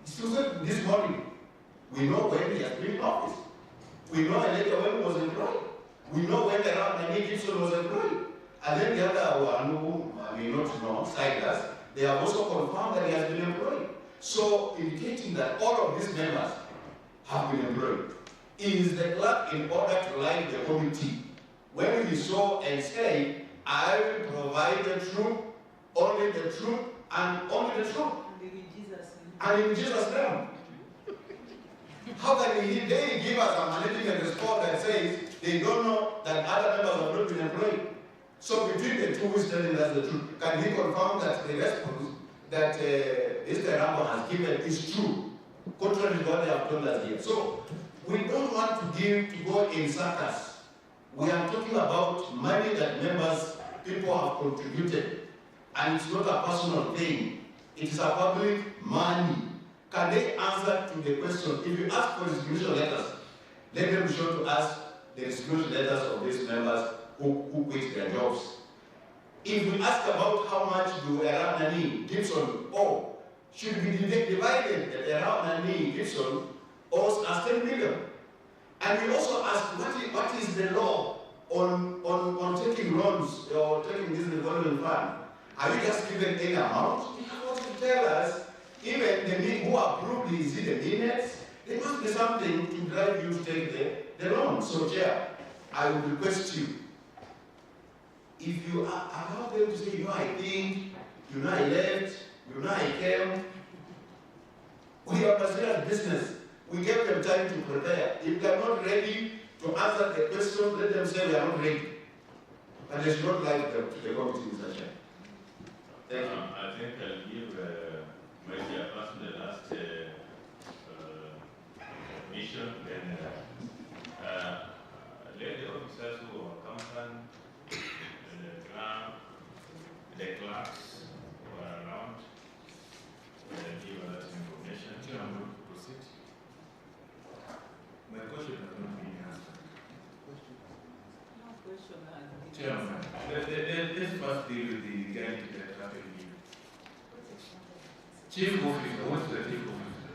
He said this morning. We know when he has been in office. We know later when he was employed. We know when Nani Gibson was employed. And then the other one who I may not know, Silas, they have also confirmed that he has been employed. So indicating that all of these members have been employed. Is the clerk in order to like the committee when we saw and say, I will provide the truth, only the truth, and only the truth. And in Jesus' name. How can they give us a management report that says they don't know that other members have not been employed? So between the two, who is telling us the truth? Can he confirm that the response that Mr. Rambo has given is true, contrary to what they have told us here? So we don't want to go in circus. We are talking about money that people have contributed, and it's not a personal thing. It is a public money. Can they answer to the question? If you ask for resignation letters, let them show to us the resignation letters of these members who quit their jobs. If we ask about how much do around Nani Gibson owe, should be divided that around Nani Gibson owes us 10 million. And we also ask what is the law on taking loans or taking this revolving fund? Are you just given any amount? You have to tell us. Even who approved is it the minutes? There must be something to drive you to take the loan. So, Chair, I would request you, if you allow them to say, you know, I think, you know, I left, you know, I came, we are serious business. We gave them time to prepare. If they are not ready to answer the question, let them say we are not ready. But they should not lie to the committee, Mr. Chair. Thank you. I think I'll give my chairperson the last mission, then let the officers who are accompanied, the clerks who are around, give us that information. Chairman, proceed. My question has not been answered. No question has been Chairman, let's first deal with the legality that happened here. Chief officer, what's the chief officer?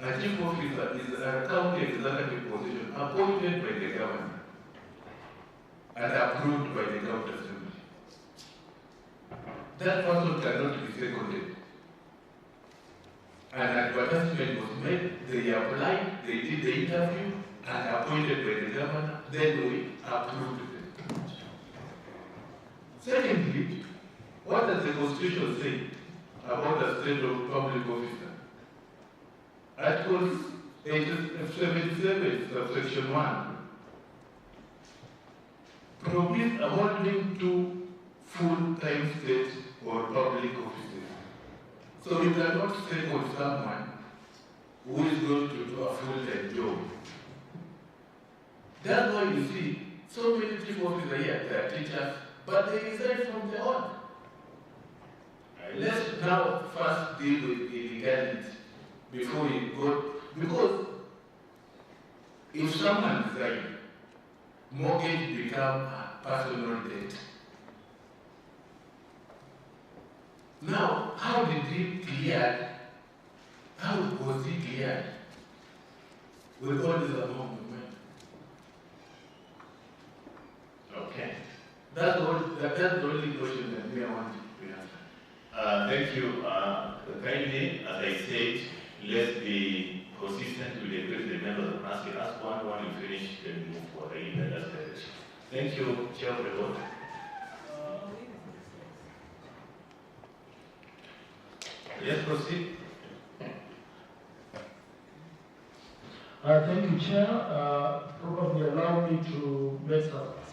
A chief officer is a county executive position appointed by the governor and approved by the county assembly. That person cannot be seconded. An advertisement was made, they applied, they did the interview, and appointed by the governor, then we approved it. Secondly, what does the Constitution say about the state of public officer? Article 77, subsection 1, prohibits holding 2 full-time state or public offices. So you cannot second someone who is going to do a full-time job. That's why you see so many chief officers here, they are teachers, but they resign from their own. Let's now first deal with illegality before we go, because if someone resigns, mortgage becomes a personal debt. Now, how did he clear? How was he cleared with all this amount of money? Okay. That's the only question that we want to answer. Thank you. Kindly, as I said, let's be consistent with the members of ask one, you finish, then move forward in the last direction. Thank you, Chair of the Board. Yes, proceed. Thank you, Chair. Probably allow me to make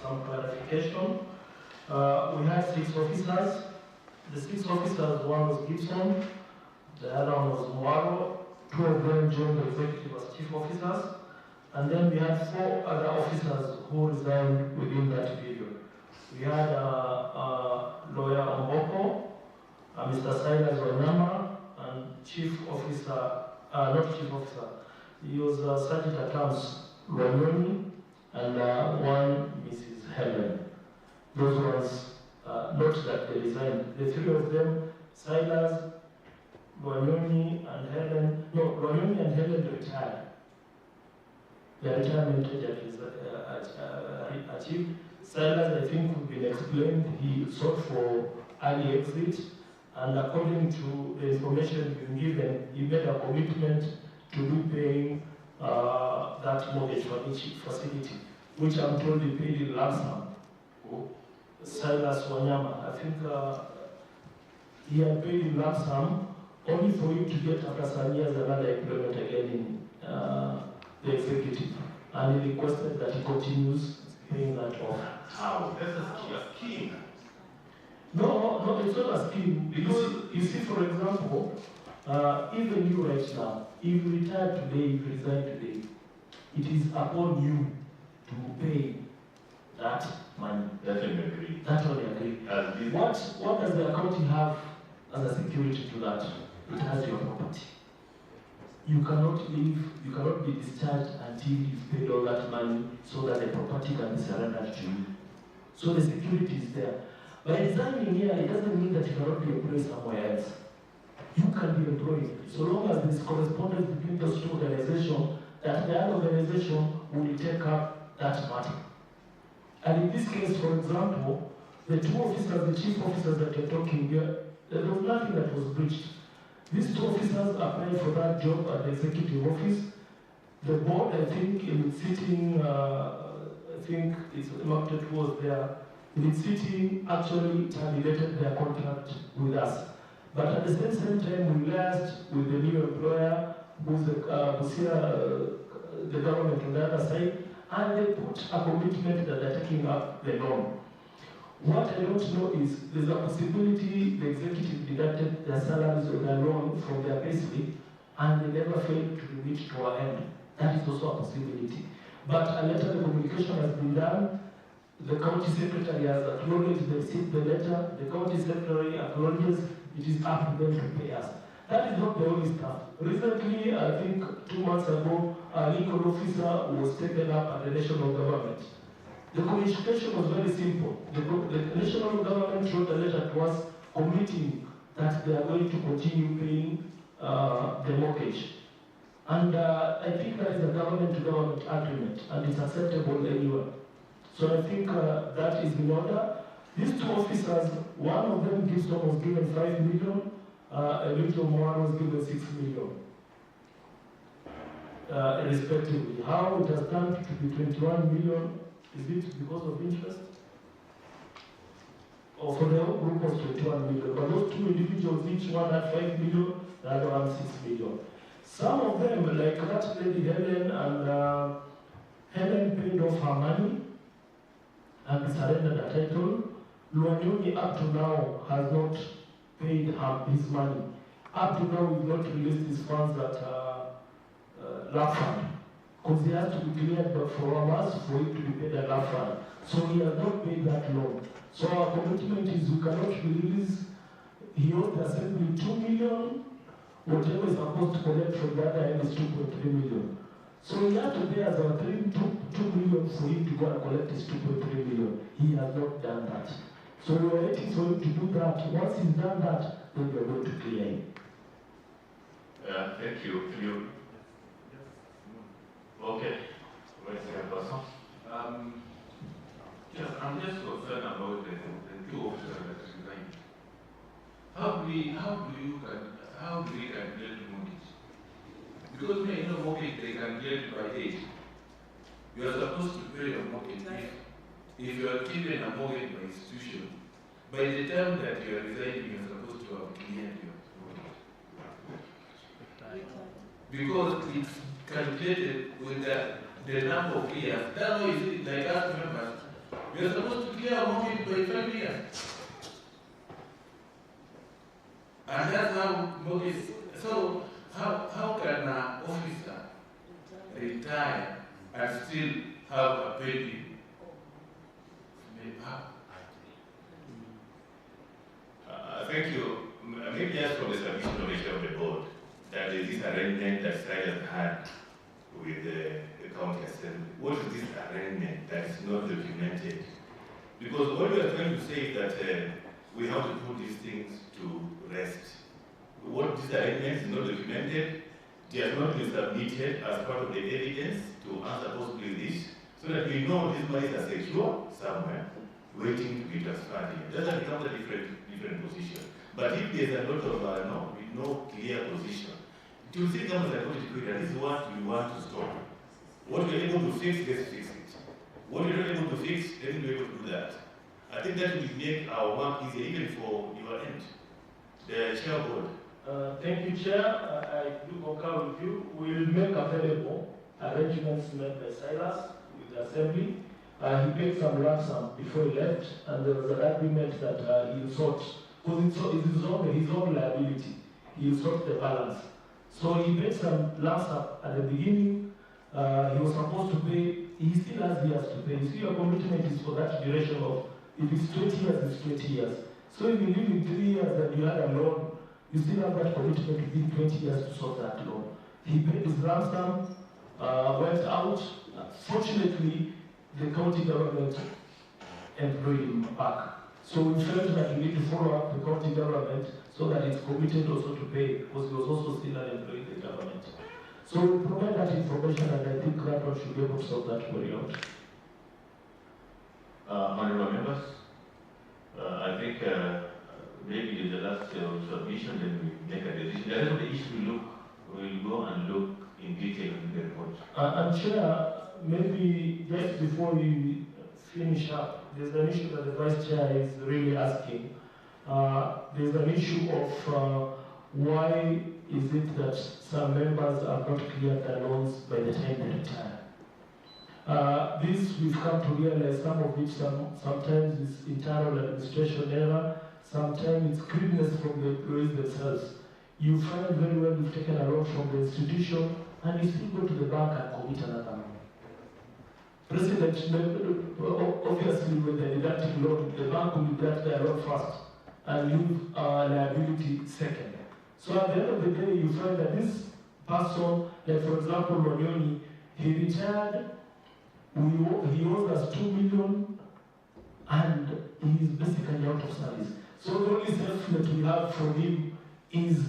some clarification. We had 6 officers. The 6 officers, one was Gibson, the other one was Moaro. 2 of them joined the executive as chief officers. And then we had 4 other officers who resigned within that period. We had lawyer Omboko, Mr. Silas Wanyama, and chief officer, not chief officer, he was sergeant at arms Wanyoni, and one Mrs. Helen. Those ones, not that they resigned. The 3 of them, Silas, Wanyoni, and Helen, no, Wanyoni and Helen retired. Their retirement age is achieved. Silas, I think, would be explained, he sought for early exit, and according to the information we've been given, he made a commitment to repaying that mortgage facility, which I'm told he paid in lump sum. Silas Wanyama, I think he had paid in lump sum only for you to get after some years another employment again in the executive. And he requested that he continues paying that off. How? That's a scheme. No, it's not a scheme. Because you see, for example, even you right now, if you retire today, if you resign today, it is upon you to pay that money. That will agree. That will agree. What does the county have as a security to that? It has your property. You cannot leave, you cannot be discharged until you've paid all that money so that the property can be surrendered to you. So the security is there. By resigning here, it doesn't mean that you cannot be employed somewhere else. You can be employed, so long as there's correspondence between those 2 organizations, that the other organization will take up that matter. And in this case, for example, the 2 officers, the chief officers that you're talking here, there was nothing that was breached. These 2 officers applied for that job at the executive office. The board, I think, in its sitting, I think it's marked was there, in its sitting actually terminated their contract with us. But at the same time, we liaised with the new employer, who's the Busia, the government on the other side, and they put a commitment that they're taking up the loan. What I don't know is there's a possibility the executive deducted their salaries or their loan from their payslip and they never failed to bring it to our end. That is also a possibility. But a letter of communication has been done. The county secretary has acknowledged they received the letter. The county secretary acknowledges it is up to them to pay us. That is not the only stuff. Recently, I think 2 months ago, a legal officer was taken up at the national government. The communication was very simple. The national government wrote a letter to us committing that they are going to continue paying the mortgage. And I think that is a government-to-government agreement, and it's acceptable anywhere. So I think that is in order. These 2 officers, one of them, Gibson, was given 5 million, a little more was given 6 million, respectively. How it has turned to be 21 million, is it because of interest? Or for the whole group was 21 million, but those 2 individuals, each one had 5 million, the other one 6 million. Some of them, like that lady Helen, and Helen paid off her money and surrendered a title. Luanyoni up to now has not paid his money. Up to now we've not released his funds at LAF fund, because he has to be cleared for us for it to be paid at LAF fund. So he has not paid that loan. So our commitment is we cannot release. He owed the assembly 2 million. Whatever is supposed to collect from the other end is 2.3 million. So he had to pay us our 2 million for him to go and collect his 2.3 million. He has not done that. So we are waiting for him to do that. Once he's done that, then we are going to clear him. Thank you. Okay. Where's the person? Yes, I'm just concerned about the 2 officers that resigned. How do we calculate the mortgage? Because when you know mortgage, they calculate by age. You are supposed to pay your mortgage if you are given a mortgage by institution. By the time that you are resigning, you are supposed to have cleared your mortgage. Because it's calculated with the number of years. That's why you see, like us members, We are supposed to clear our mortgage by 5 years. And that's how mortgage. So how can an officer retire and still have a baby? Thank you. Maybe just from the submission of the chair of the board, that is this arrangement that Silas had with the county assembly. What is this arrangement that is not documented? Because what we are trying to say is that we have to put these things to rest. What this arrangement is not documented, they have not been submitted as part of the evidence to answer possibly this, so that we know these monies are secure somewhere, waiting to be transferred here. That becomes a different position. But if there's a lot of no clear position, it will still come as a political that this is what we want to stop. What we're able to fix, let's fix it. What we're not able to fix, let's be able to do that. I think that will make our work easier, even for your end. The chair board. Thank you, Chair. I do concur with you. We will make available arrangements made by Silas with the Assembly. He paid some ransom before he left, and there was an agreement that he sought, because it's his own liability. He sought the balance. So he paid some ransom at the beginning. He was supposed to pay, he still has years to pay. You see, your commitment is for that duration of, if it's 20 years, it's 20 years. So if you live in 3 years and you had a loan, you still have that commitment within 20 years to solve that loan. He paid his ransom, went out. Fortunately, the county government employed him back. So we felt that we need to follow up the county government so that it's committed also to pay, because he was also still an employee of the government. So we provide that information, and I think that one should be able to solve that query out. Honorable members, I think maybe the last submission, then we make a decision. The rest of the issue we'll go and look in detail in the report. And Chair, maybe just before we finish up, there's an issue that the Vice Chair is really asking. There's an issue of why is it that some members have not cleared their loans by the time they retire. This we've come to realize, some of which sometimes is internal administration error, sometimes it's greediness from the employees themselves. You find very well you've taken a loan from the institution and you still go to the bank and commit another loan. President, obviously with the deductive loan, the bank will deduct their loan first and leave liability second. So at the end of the day, you find that this person, like for example, Ronyoni, he retired, he owes us 2 million, and he is basically out of service. So the only safety we have from him is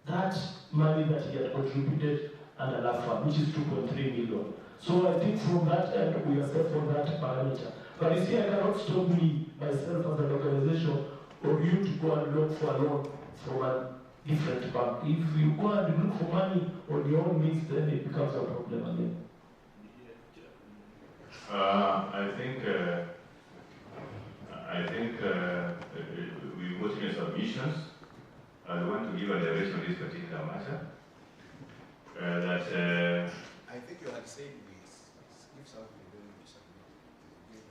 that money that he had contributed and a LAFA, which is 2.3 million. So I think from that end, we are safe for that parameter. But you see, I cannot stop me, myself as an organization, or you to go and look for a loan from a different bank. If you go and look for money on your own means, then it becomes a problem again. I think we got in submissions. I want to give a direction on this particular matter. I think you had said this. Give something, then we submit.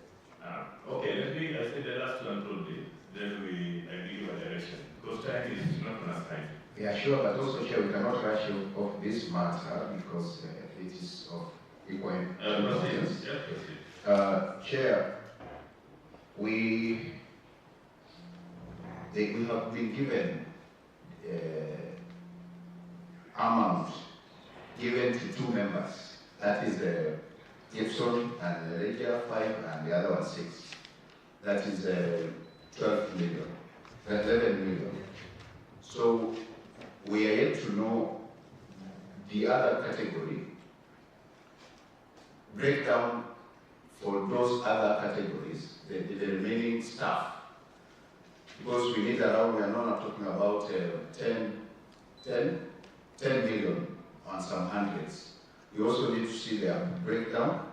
Okay, I said the last one told me. Then I give a direction. Because time is not on our side. Yeah, sure, but also, Chair, we cannot rush you off this matter because it is of equal importance. Chair, we have been given amount given to 2 members. That is Gibson and Regia 5 and the other one 6. That is 12 million, 11 million. So we are yet to know the other category breakdown for those other categories, the remaining staff. Because we need around, we are not talking about 10 million on some hundreds. We also need to see their breakdown.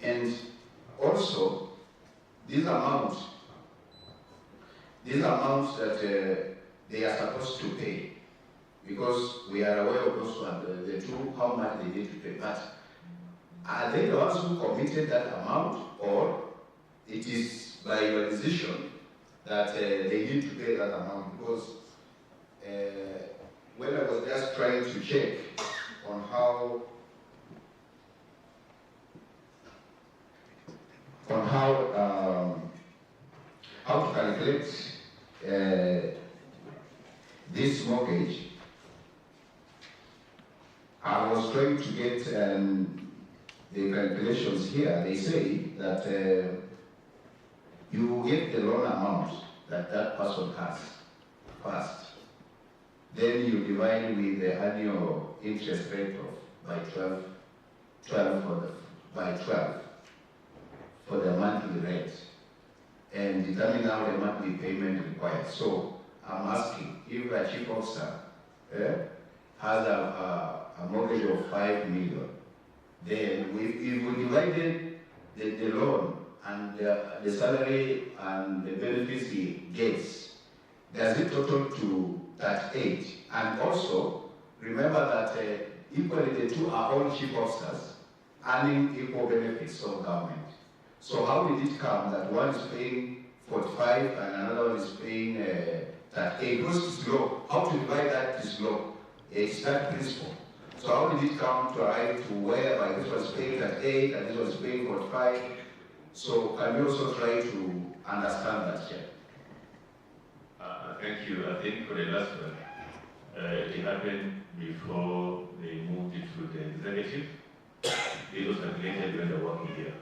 And also, these amounts that they are supposed to pay, because we are aware of those ones, the two, how much they need to pay. But are they the ones who committed that amount, or it is by your decision that they need to pay that amount, because when I was just trying to check on how to calculate this mortgage, I was trying to get the calculations here. They say that you get the loan amount that that person has first. Then you divide with the annual interest rate of by 12 for the monthly rate, and determine how the monthly payment required. So I'm asking, if a chief officer has a mortgage of 5 million, then if we divided the loan and the salary and the benefits he gets, does it total to 38? And also, remember that equally the two are all chief officers earning equal benefits of government. So how did it come that one is paying 45 and another one is paying 38? Because it's low. How to divide that is low. It's that principle. So how did it come to arrive to whereby this was paying 38 and this was paying 45? So can we also try to understand that here? Thank you. I think for the last one, it happened before they moved it to the executive. It was calculated when they were working here.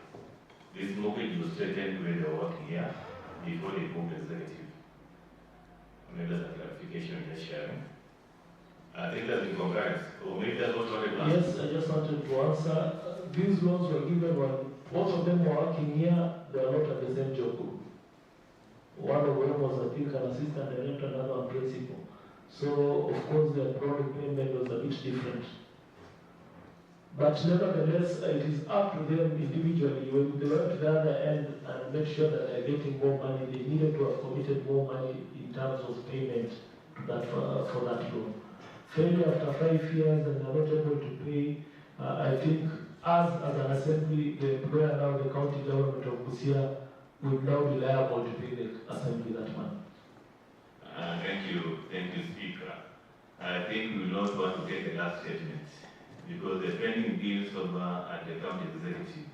This mortgage was taken when they were working here before they moved to executive. Maybe that's a clarification you're sharing. I think that's in concurrence. Or maybe that's what you wanted to answer. Yes, I just wanted to answer. These loans were given when both of them were working here, they are not at the same job group. One of them was, I think, an assistant director, another one principal. So, of course, their product payment was a bit different. But nevertheless, it is up to them individually. When they went to the other end and make sure that they're getting more money, they needed to have committed more money in terms of payment that for that loan. Failing after 5 years and they're not able to pay, I think as an assembly, the employer now, the county government of Busia, will now be liable to pay the assembly that money. Thank you, Speaker. I think we will not want to get the last statement, because the pending bills at the county executive,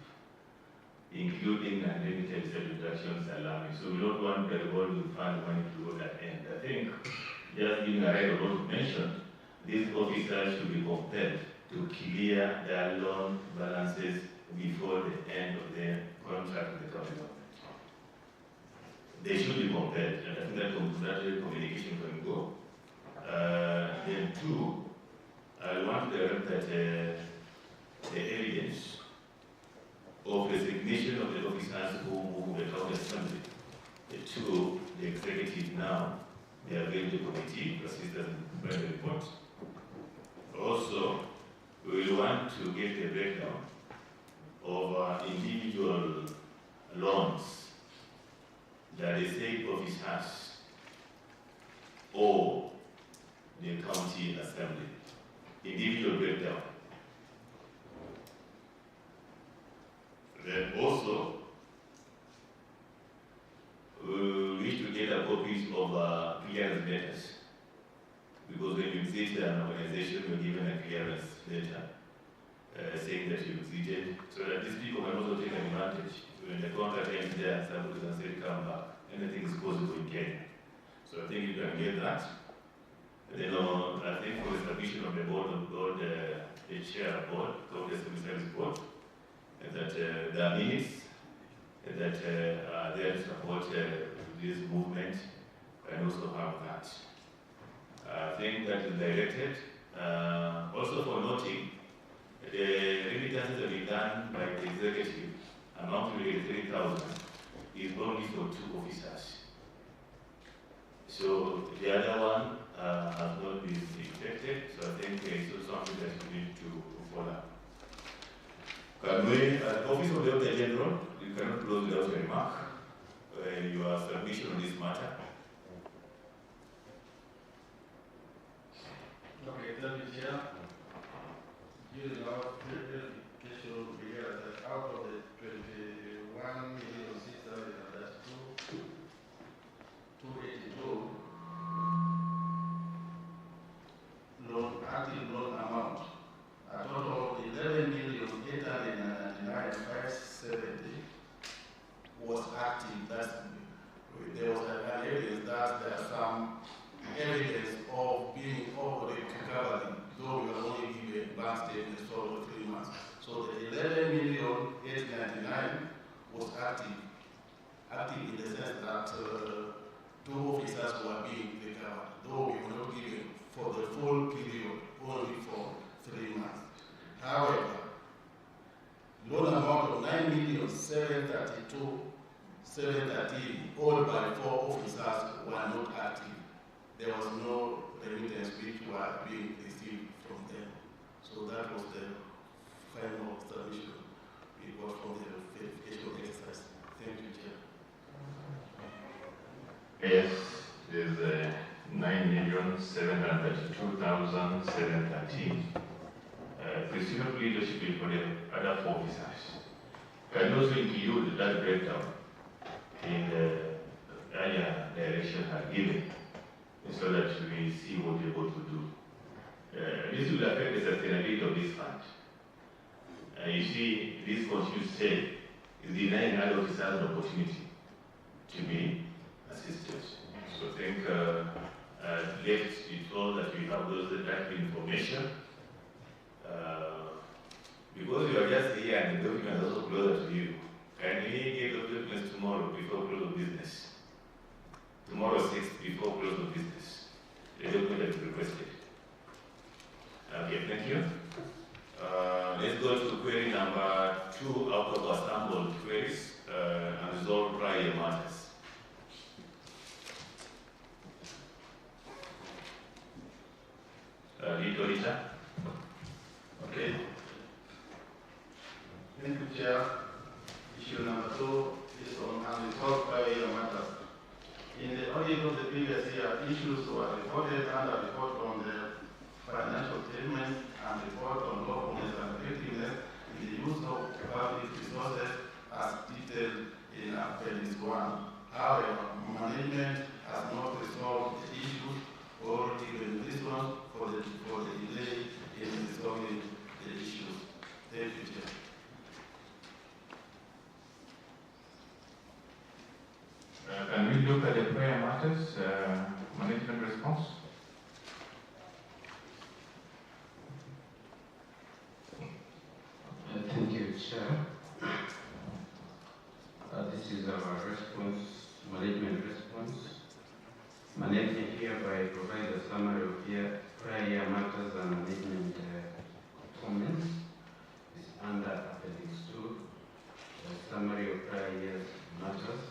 including unlimited deductions, allowing. So we don't want the revolving fund money to go that end. I think, just giving a right of what you mentioned, these officers should be compelled to clear their loan balances before the end of their contract with the county government. They should be compelled, and I think that communication can go. Then two, I want to direct that the evidence of resignation of the officers who move the county assembly to the executive now, they are going to committee to assist us in the report. Also, we will want to get a breakdown of individual loans that the state office has or the county assembly. Individual breakdown. Then also, we wish to get a copies of clearance letters, because when you visit an organization, you're given a clearance letter saying that you exited, so that these people can also take advantage. When the contract ends there, somebody can say, come back. Anything is possible in Kenya. So I think you can get that. Then I think for the submission of the board, the chair board, Congress Commissioners Board, that there are minutes that are there to support this movement, and also have that. I think that is directed. Also for noting, the remittances have been done by the executive, amount to 3,000, is only for 2 officers. So the other one has not been detected, so I think it's also something that we need to follow. Can we, at the Office of the Auditor General, you cannot close without a remark your submission on this matter. Okay, thank you, Chair. During our clarification, we hear that out of the 21,600,000 bank statements for the 3 months. So the 11,899,000 was active in the sense that 2 officers were being recovered, though we were not given for the full period, only for 3 months. However, loan amount of 9,732,713 owed by 4 officers were not active. There was no remittance which were being received from them. So that was the final submission we got from the verification exercise. Thank you, Chair. Yes, there's 9,732,713 received leadership for the other 4 officers. Can you also include that breakdown in the earlier direction had given, so that we see what we're able to do. This will affect the sustainability of this fund. You see, this continuous sale is denying other officers an opportunity to be assisted. So I think left it's all that we have those that information. Because you are just here and the document is also closer to you, can we get the documents tomorrow before close of business? Tomorrow 6 before close of business. The document that is requested. Okay, thank you. Let's go to query number 2 out of our sample queries and resolve prior matters. Lead auditor. Okay. Thank you, Chair. Issue number 2 is on unresolved prior matters. In the audit of the previous year, issues were reported under report on the financial statements and report on lawfulness and effectiveness in the use of public resources as detailed in Appendix 1. However, management has not resolved the issues or given reason for the delay in resolving the issues. Thank you, Chair. Can we look at the prior matters, management response? Thank you, Chair. This is our response, management response. Management hereby provides a summary of prior year matters and management comments. It's under Appendix 2, a summary of prior year's matters.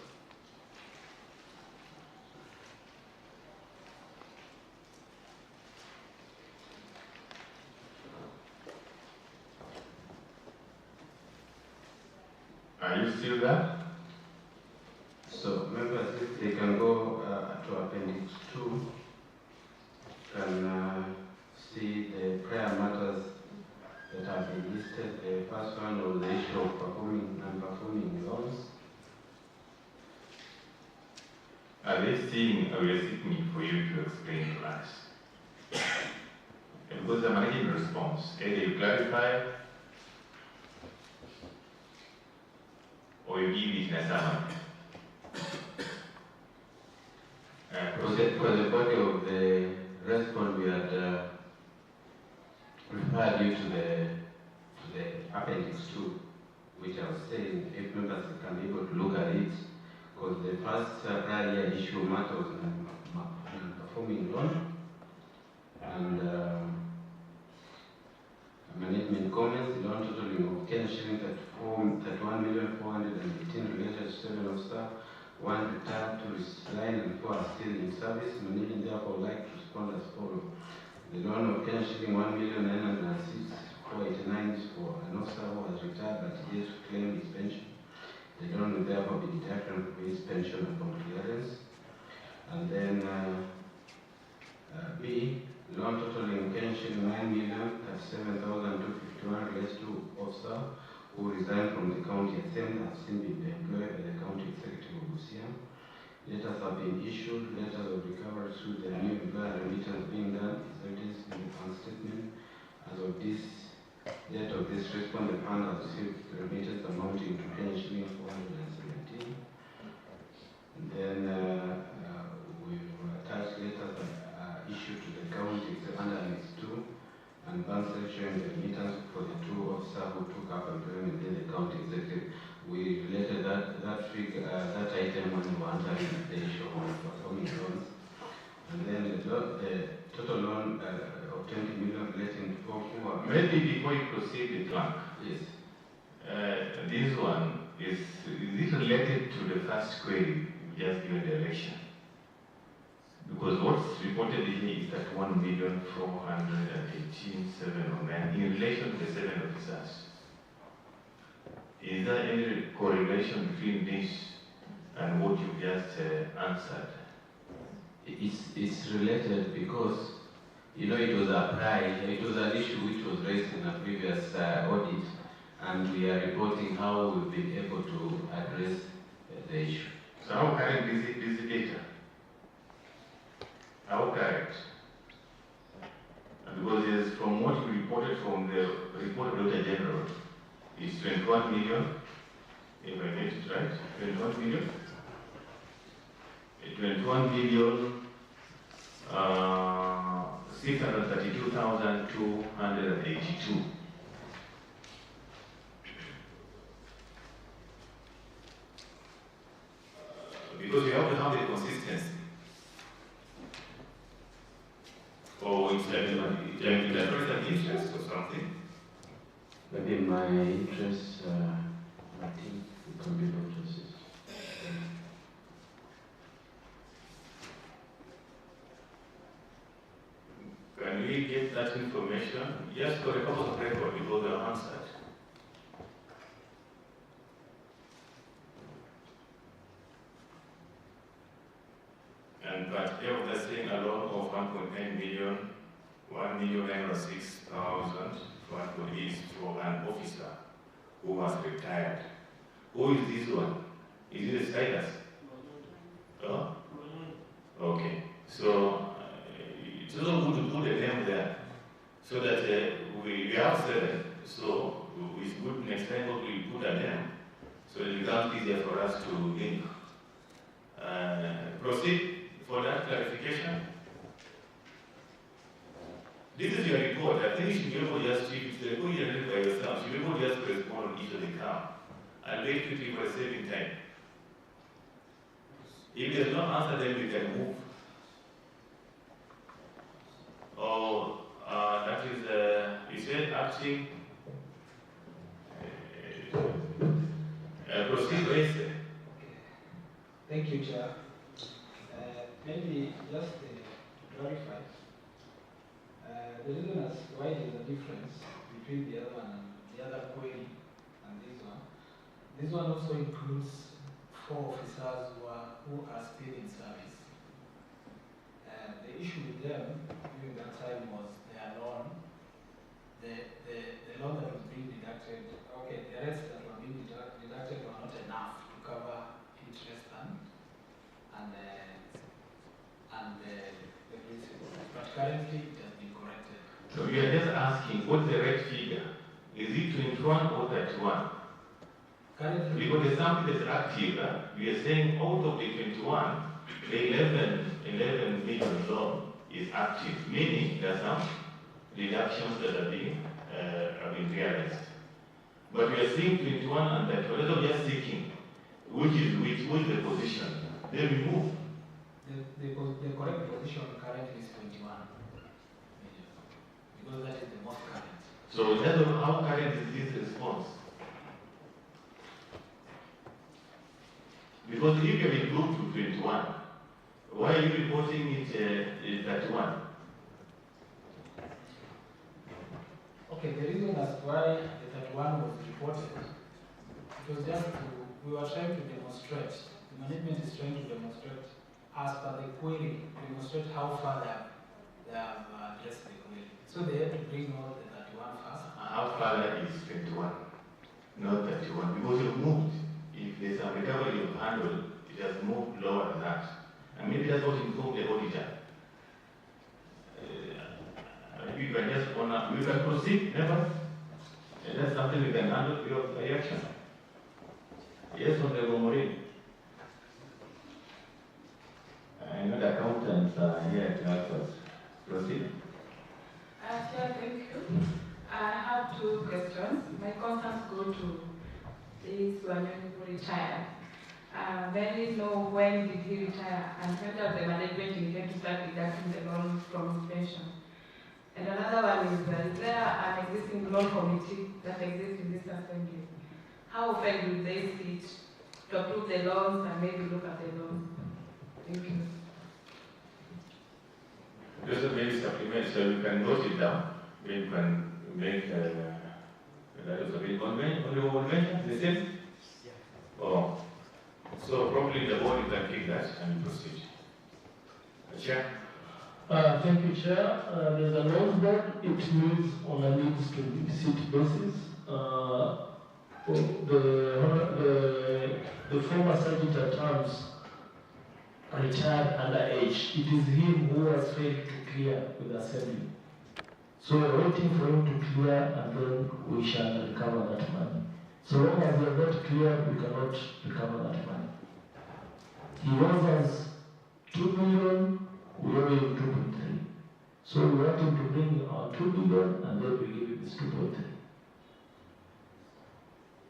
Are you still there? So members, if they can go to Appendix 2, can see the prior matters that have been listed. The first one was the issue of performing non-performing loans. Are we seeking for you to explain to us? Because the management response, either you clarify or you give it in a summary. For the body of the response, we had referred you to the Appendix 2, which I was saying, if members can be able to look at it, because the first prior year issue matter was non-performing loan, and management comments, loan totaling of Kenya shilling 31,418 related to 7 officers, 1 retired, 2 resigned, and 4 are still in service. Management therefore would like to respond as follows. The loan of Kenya shilling 1,906,489 is for an officer who has retired but yet to claim his pension. The loan will therefore be deducted from his pension upon clearance. And then B, loan totaling Kenya shilling 9,037,251 relates to officer who resigned from the county assembly have since been employed by the county executive of Busia. Letters have been issued, letters of recovery through the new employer remittance being done is evidence in the fund statement. As of this date of this response, the fund has received remittance amounting to Kenya shilling 417. And then we've attached letters that are issued to the county under Annex 2 and and council showing the remittance for the two officers who took up employment in the county executive. We related that figure, that item when we were answering the issue of performing loans. And then the total loan of 20 million relating to who. Maybe before you proceed with Clerk. Yes. This one is it related to the first query just given the election? Because what's reported here is that 1,418,709 in relation to the 7 officers. Is there any correlation between this and what you just answered? It's related because, you know, it was an issue which was raised in a previous audit, and we are reporting how we've been able to address the issue. So how current is the data? How current? Because it is from what you reported from the report of Dr. General, it's 21 million, if I get it right, 21 million. 21 million, 632,282. Because you have to have the consistency. Or it's like an interest or something. Maybe my interest, I think it can be noticed. Can we get that information? Yes, for a couple of records before they are answered. And but here they're saying a loan of 1.9 million, 1,906,000 is for an officer who was retired. Who is this one? Is it a status? Oh? Okay. So it's also good to put a name there so that we have 7. So it's good next time we put a name so it becomes easier for us to link. Proceed for that clarification. This is your report. I think you should be able to just, if it's the report you read by yourself, you should be able to just respond on each of the count and wait quickly for a saving time. If there's no answer, then we can move. Or that is, you said acting, proceed, please. Thank you, Chair. Maybe just to clarify, the reason as why there's a difference between the other one and the other query and this one. This one also includes 4 officers who are still in service. The issue with them during that time was their loan. The loan that was being deducted, okay, the rates that were being deducted were not enough to cover interest and the principal. But currently it has been corrected. So we are just asking, what's the right figure? Is it 21 or 31? Currently, because there's something that's active. We are saying out of the 21, the 11 million loan is active, meaning there are some deductions that are being realized. But we are seeing 21 and that we're not just seeking which is the position. Then we move. The correct position currently is 21. Because that is the most current. So that's how current is this response? Because if you have improved to 21, why are you reporting it 31? Okay, the reason as why the 31 was reported, it was just we were trying to demonstrate, the management is trying to demonstrate as per the query, demonstrate how far they have addressed the query. So they had to bring out the 31 first. How far is 21? Not 31, because you've moved. If there's a recovery you've handled, it has moved lower than that. And maybe that's what informed the auditor. You can just we can proceed, never. And that's something we can handle without reaction. Yes, Honorable Morin. I know the accountants are here to help us. Proceed. Chair, thank you. questions. My concerns go to this Wanyoni who retired. Then know when did he retire and when does the management intend to start deducting the loan from his pension? And another one is there an existing loan committee that exists in this assembly? How often do they sit to approve the loans and maybe look at the loans? Thank you. Just a very supplement, so you can note it down. You can make that is a bit only one mention, the same? Oh. So probably the board you can take that and proceed. Chair? Thank you, Chair. There's a loans board. It meets on a needs to visit basis. The former sergeant at arms retired underage. It is him who has failed to clear with the assembly. So we're waiting for him to clear and then we shall recover that money. So long as we are not clear, we cannot recover that money. He owes us 2 million, we owe him 2.3. So we want him to bring our 2 million and then we give him this 2.3.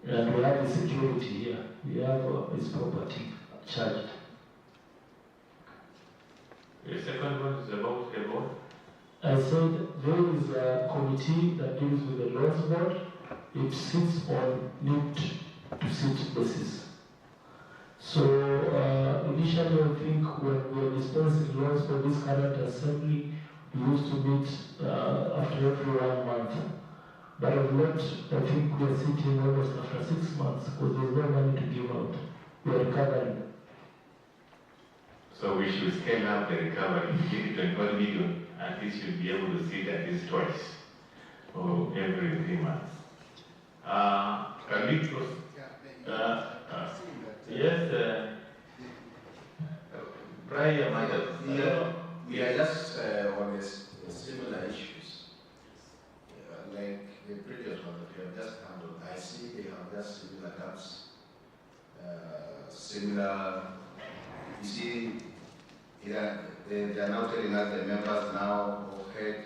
And we have the security here. We have his property charged. The second one is about the board. I said there is a committee that deals with the loans board. It sits on need to sit basis. So initially I think when we were dispensing loans for this current assembly, we used to meet after every 1 month. But of late, I think we are sitting almost after 6 months because there's no money to give out. We are recovering. So we should scale up the recovery. Give it 21 million, at least you'll be able to see it at least twice or every 3 months. Can we proceed? Yes, Brian, we are just on similar issues. Like the previous one that we have just handled, I see they have just similar gaps. Similar, you see, they are now telling us the members now of head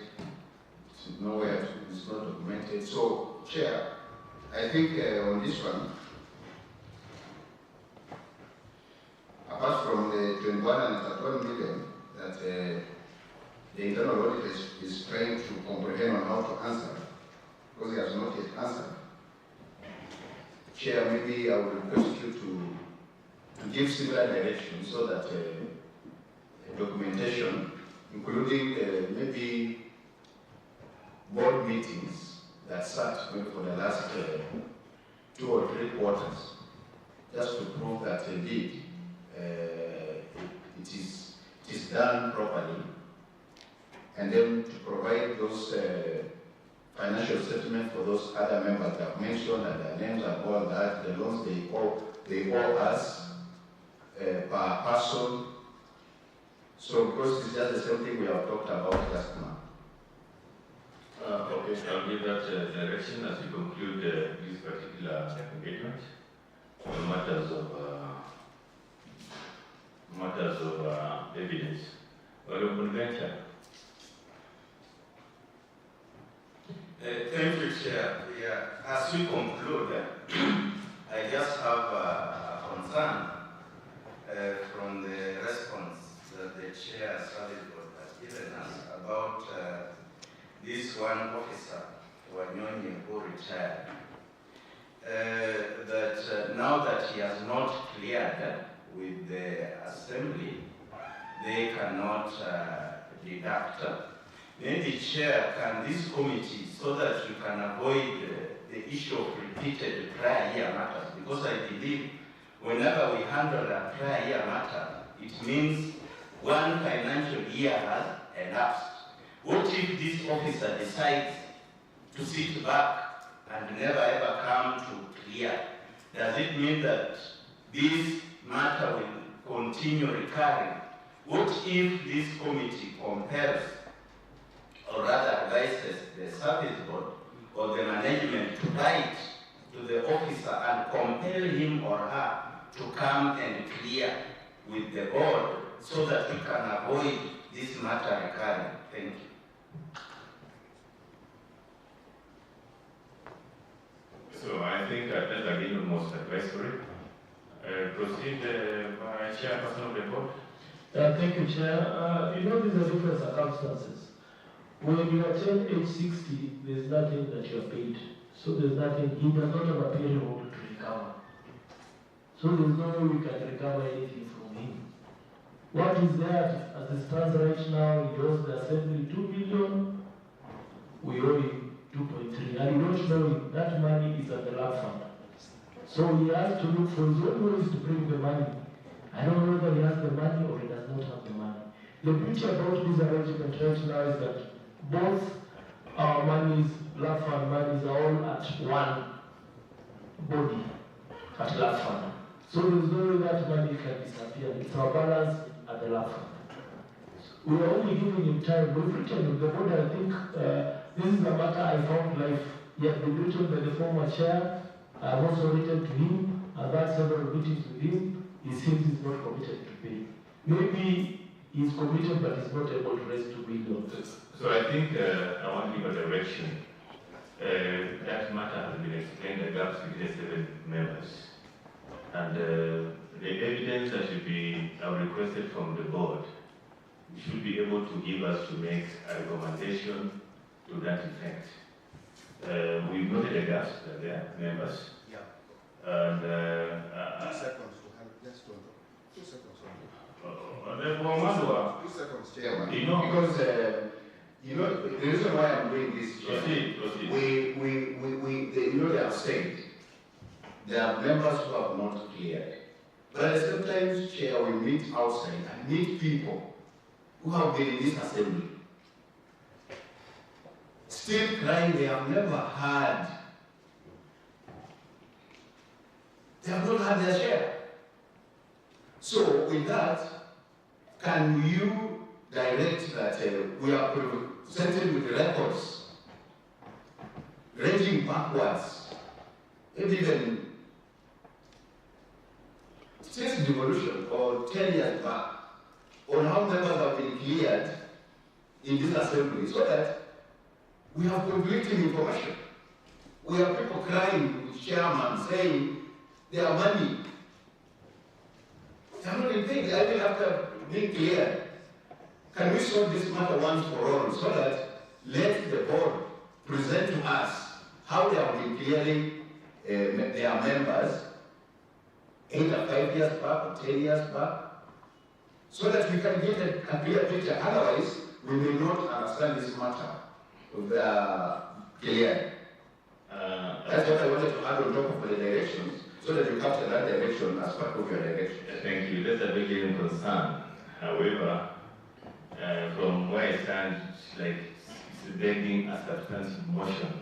nowhere, it's not documented. So, Chair, I think on this one, apart from the 21 and 31 million that the internal audit is trying to comprehend on how to answer, because he has not yet answered. Chair, maybe I would request you to give similar direction so that documentation, including maybe board meetings that sat maybe for the last 2 or 3 quarters, just to prove that indeed it is done properly, and then to provide those financial statements for those other members that I've mentioned and their names and all that, the loans they owe us per person. So because it's just the same thing we have talked about just now. Okay, I'll give that direction as we conclude this particular engagement on matters of evidence. Honorable Venture. Thank you, Chair. Yeah. As we conclude, I just have a concern from the response that the Chair has given us about this one officer, Wanyoni, who retired. That now that he has not cleared with the assembly, they cannot deduct. Maybe Chair, can this committee, so that you can avoid the issue of repeated prior year matters, because I believe whenever we handle a prior year matter, it means one financial year has elapsed. What if this officer decides to sit back and never ever come to clear? Does it mean that this matter will continue recurring? What if this committee compels, or rather advises the service board or the management to write to the officer and compel him or her to come and clear with the board so that we can avoid this matter recurring? Thank you. most advisory. Proceed by Chairperson of the Board. Thank you, Chair. You know, these are different circumstances. When you attain age 60, there's nothing that you are paid. So there's nothing, he does not have a payroll to recover. So there's no way we can recover anything from him. What is there as it stands right now, he owes the assembly 2 billion, we owe him 2.3, and we don't know if that money is at the lab fund. So he has to look for his own ways to bring the money. I don't know whether he has the money or he does not have the money. The beauty about this arrangement right now is that both our monies, lab fund monies, are all at one body, at lab fund. So there's no way that money can disappear. It's our balance at the lab fund. We are only giving him time. We've written with the board, I think this is a matter I found life. He has been written by the former chair. I've also written to him. I've had several meetings with him. He seems he's not committed to pay. Maybe he's committed, but he's not able to raise 2 billion. So I think I want to give a direction. That matter has been explained, the gaps between the 7 members. And the evidence that should be requested from the board should be able to give us to make a recommendation to that effect. We've noted the gaps that there, members. Yeah. And 2 seconds to help. Let's don't go. 2 seconds only. 2 seconds, Chairman. You know, because you know the reason why I'm doing this, proceed. You know, they have said there are members who have not cleared. But at the same time, Chair, we meet outside and meet people who have been in this assembly, still crying they have never had. They have not had their share. So with that, can you direct that we are presented with records ranging backwards, maybe even since devolution or 10 years back, on how members have been cleared in this assembly, so that we have conflicting information. We have people crying with chairman saying their money, they are not in paid, even after being cleared. Can we sort this matter once for all, so that let the board present to us how they have been clearing their members, either 5 years back or 10 years back, so that we can get a clear picture. Otherwise, we may not understand this matter clearly. That's what I wanted to add on top of the directions, so that you capture that direction as part of your direction. Thank you. That's a big concern. However, from where I stand, it's begging a substantive motion,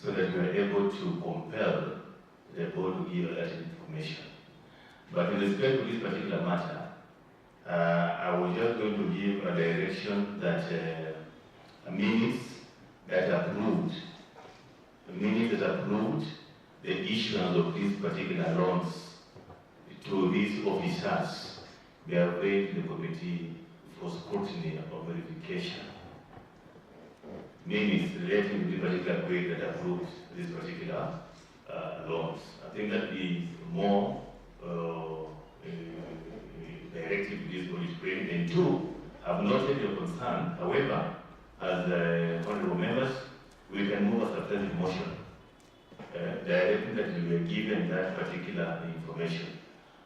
so that we are able to compel the board to give that information. But in respect to this particular matter, I was just going to give a direction that minutes that approved the issuance of these particular loans to these officers, they are read to the committee for scrutiny or verification. Minutes relating to the particular grade that approved these particular loans. I think that is more directive to this body to bring. And 2, I've noted your concern. However, as honorable members, we can move a substantive motion directing that we were given that particular information.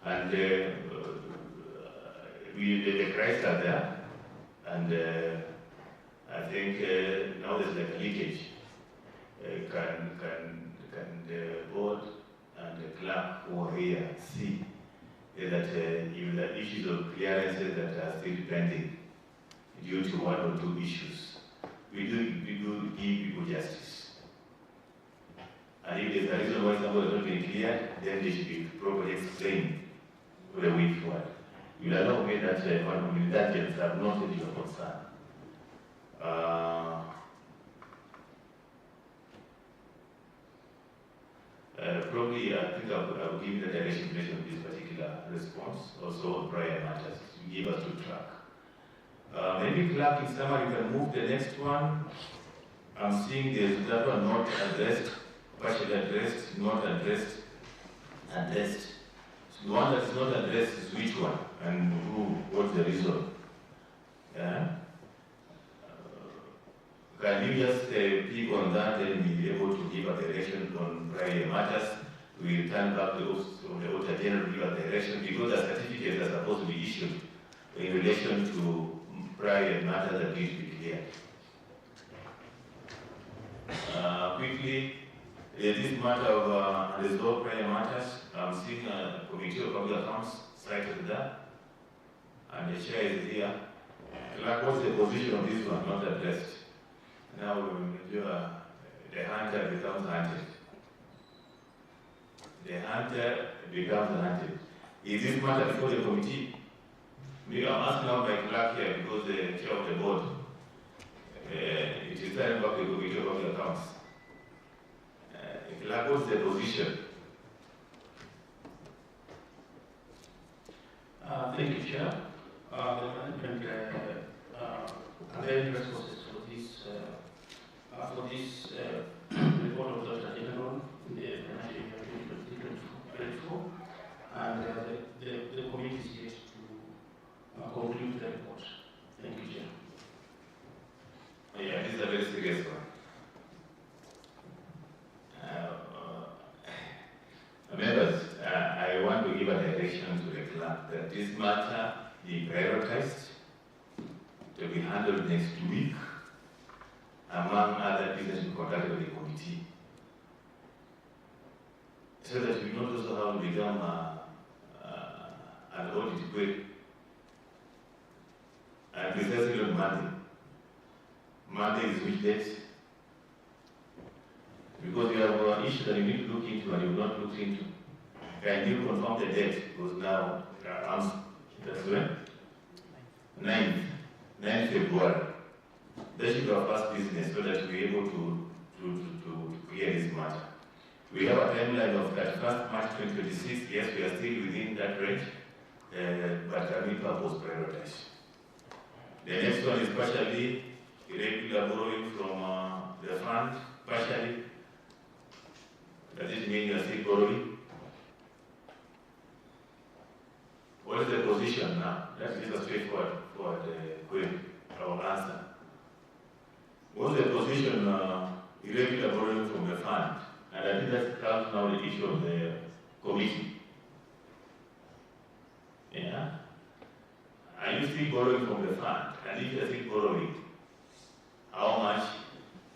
And the cries are there, and I think now there's like a leakage. Can the board and the clerk who are here see that even the issues of clearances that are still pending due to 1 or 2 issues, we do give people justice. And if there's a reason why somebody is not being cleared, then they should be properly explained for the way forward. You will allow me that in that sense, I have noted your concern. Probably, I think I'll give you the direction of this particular response, also on prior matters, to give us to track. Maybe clerk, in summary, you can move the next one. I'm seeing there's that one not addressed, partially addressed, not addressed. addressed. So the one that is not addressed is which one and who, what's the reason? Yeah? Can you just pick on that and be able to give a direction on prior matters? We return back to the Auditor General to give a direction because the certificates are supposed to be issued in relation to prior matters that need to be cleared. Quickly, this matter of unresolved prior matters, I'm seeing a Committee of Public Accounts cited there, and the chair is here. Like, what's the position of this one not addressed? Now the hunter becomes hunted. The hunter becomes hunted. Is this matter before the committee? I'm asking now my clerk here because the chair of the board, it is time back to the Committee of Public Accounts. Clerk, what's the position? Thank you, Chair. The management availed resources for this report of Dr. General in the financial year 2024, and the committee is yet to conclude the report. Thank you, Chair. Yeah, this is a very serious one. Members, I want to give a direction to the clerk that this matter be prioritized to be handled next week among other business conducted by the committee, so that we not also have to become an audit query. And precisely on Monday. Monday is which date? Because you have issues that you need to look into and you have not looked into. Can you confirm the date? Because now, that's when? 9th February. That should be our first business so that we're able to clear this matter. We have a timeline of 31st March 2026. Yes, we are still within that range, but I mean, purpose prioritized. The next one is partially irregular borrowing from the fund, partially. Does it mean you are still borrowing? What is the position now? That is a straightforward query, our answer. What's the position irregular borrowing from the fund? And I think that comes now the issue of the committee. Yeah? Are you still borrowing from the fund? And if you are still borrowing, how much?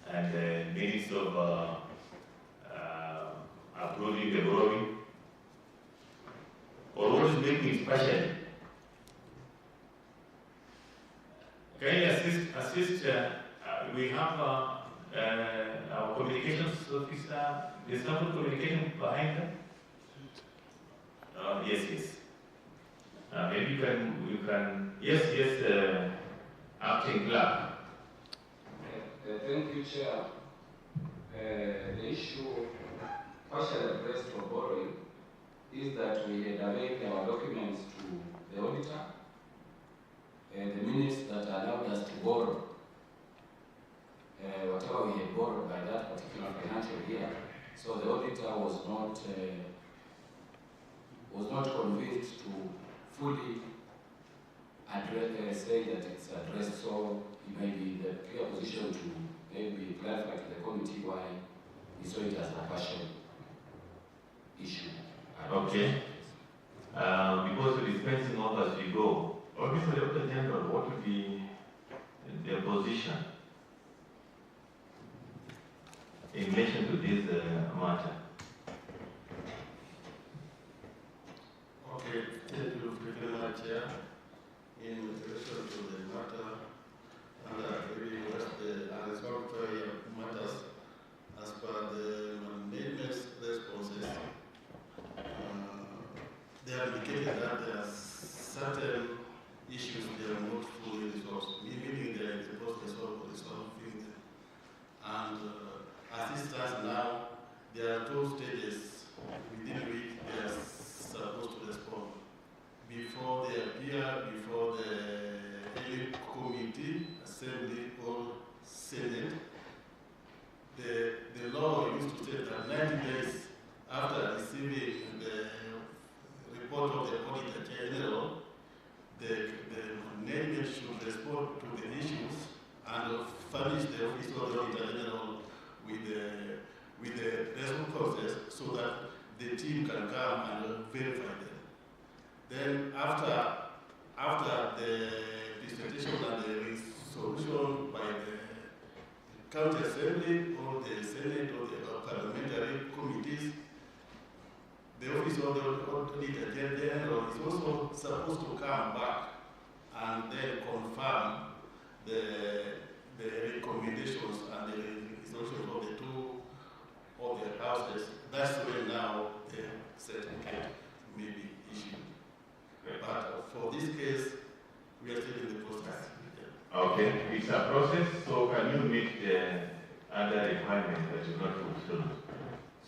And the minutes of approving the borrowing? Or what is making it partially? Can you assist? We have our communications officer. There's some communication behind them. Yes. Maybe you can. Yes. Acting clerk. Thank you, Chair. The issue partially addressed for borrowing is that we had availed our documents to the auditor and the minutes that allowed us to borrow whatever we had borrowed by that particular financial year. So the auditor was not convinced to fully address, say that it's addressed. So it may be the clear position to maybe clarify to the committee why we saw it as a partial issue. Okay. Because we're dispensing off as we go, obviously, Dr. General, what would be their position in relation to this matter? Okay, thank you very much, Chair. In relation to the matter, and we request the unresolved matters as per the management's responses. They have indicated that there are certain issues they are not fully resolved, meaning they are in the process of resolving them. And as it stands now, there are 2 stages within which they are supposed to respond. Before they appear before the committee, assembly, or senate, the law used to state that 90 days after receiving the with the result process so that the team can come and verify them. Then after the presentation and the resolution by the county assembly or the senate or the parliamentary committees, the office of the auditor general is also supposed to come back and then confirm the recommendations and the resolutions of the two of the houses. That's when now the certificate may be issued. But for this case, we are still in the process. Okay, it's a process, so can you meet the other requirements that you not fulfilled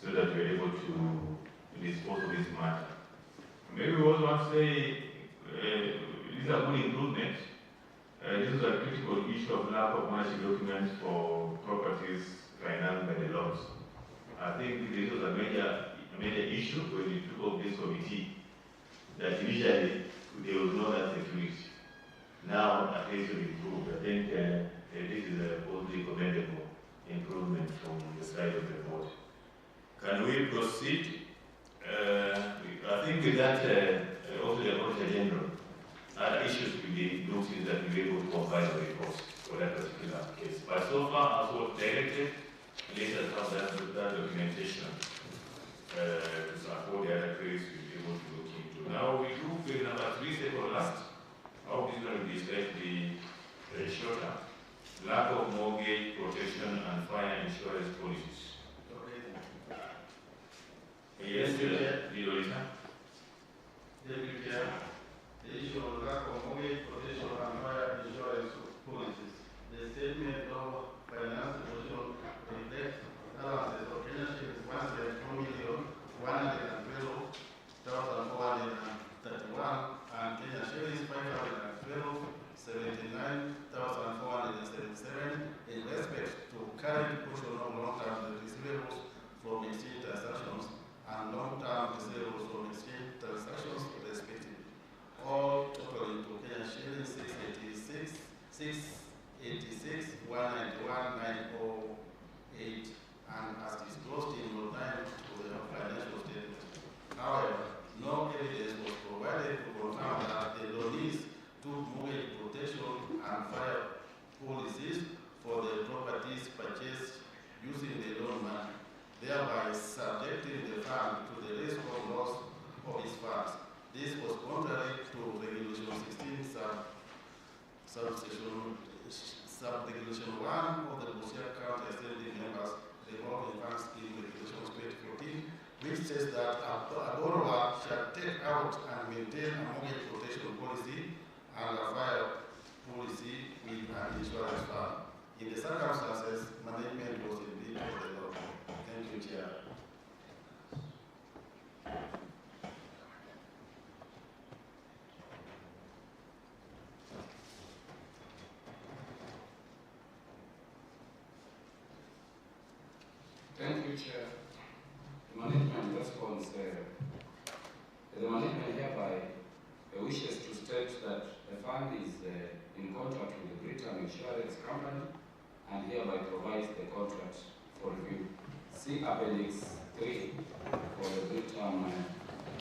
so that you're able to dispose of this matter? Maybe we also want to say these are good improvements. This is a critical issue of lack of ownership documents for properties financed by the loans. I think this was a major issue when we took up this committee, that initially there was no that security. Now, at least we've improved. I think this is a boldly commendable improvement from the side of the board. Can we proceed? I think with that, also the Auditor General, other issues with the notice that we were able to compile the reports for that particular case. But so far, as was directed, later have that documentation to support the other queries we'll be able to look into. Now we do bill number 3, second last. How this going to be slightly shorter. Lack of mortgage protection and fire insurance policies. Yes, the auditor. Deputy Chair, the issue of lack of mortgage protection and fire insurance policies. The statement of finance solution reflects balances of financial 1,112,431 and Kenya shillings 512,79,477 in respect to current portion of long-term receivables from exchange transactions and long-term receivables from exchange transactions respectively, all totaling to Kenya shillings 686,191,908 and as disclosed in note 9 to the financial statement. However, no evidence was provided to confirm that the loanees took mortgage protection and fire policies for the properties purchased using the loan money, thereby subjecting the fund to the risk of loss of its funds. This was contrary to Regulation 16 Subregulation 1 of the Busia County Assembly Members Revolving Funds Scheme Regulations 2014, which says that a borrower shall take out and maintain a mortgage protection policy and a fire policy with an insurance fund. In the circumstances, management was indeed for the law. Thank you, Chair. Thank you, Chair. The management response, the management hereby wishes to state that the fund is in contract with the Britain Insurance Company and hereby provides the contract for review. See Appendix 3 for the Britain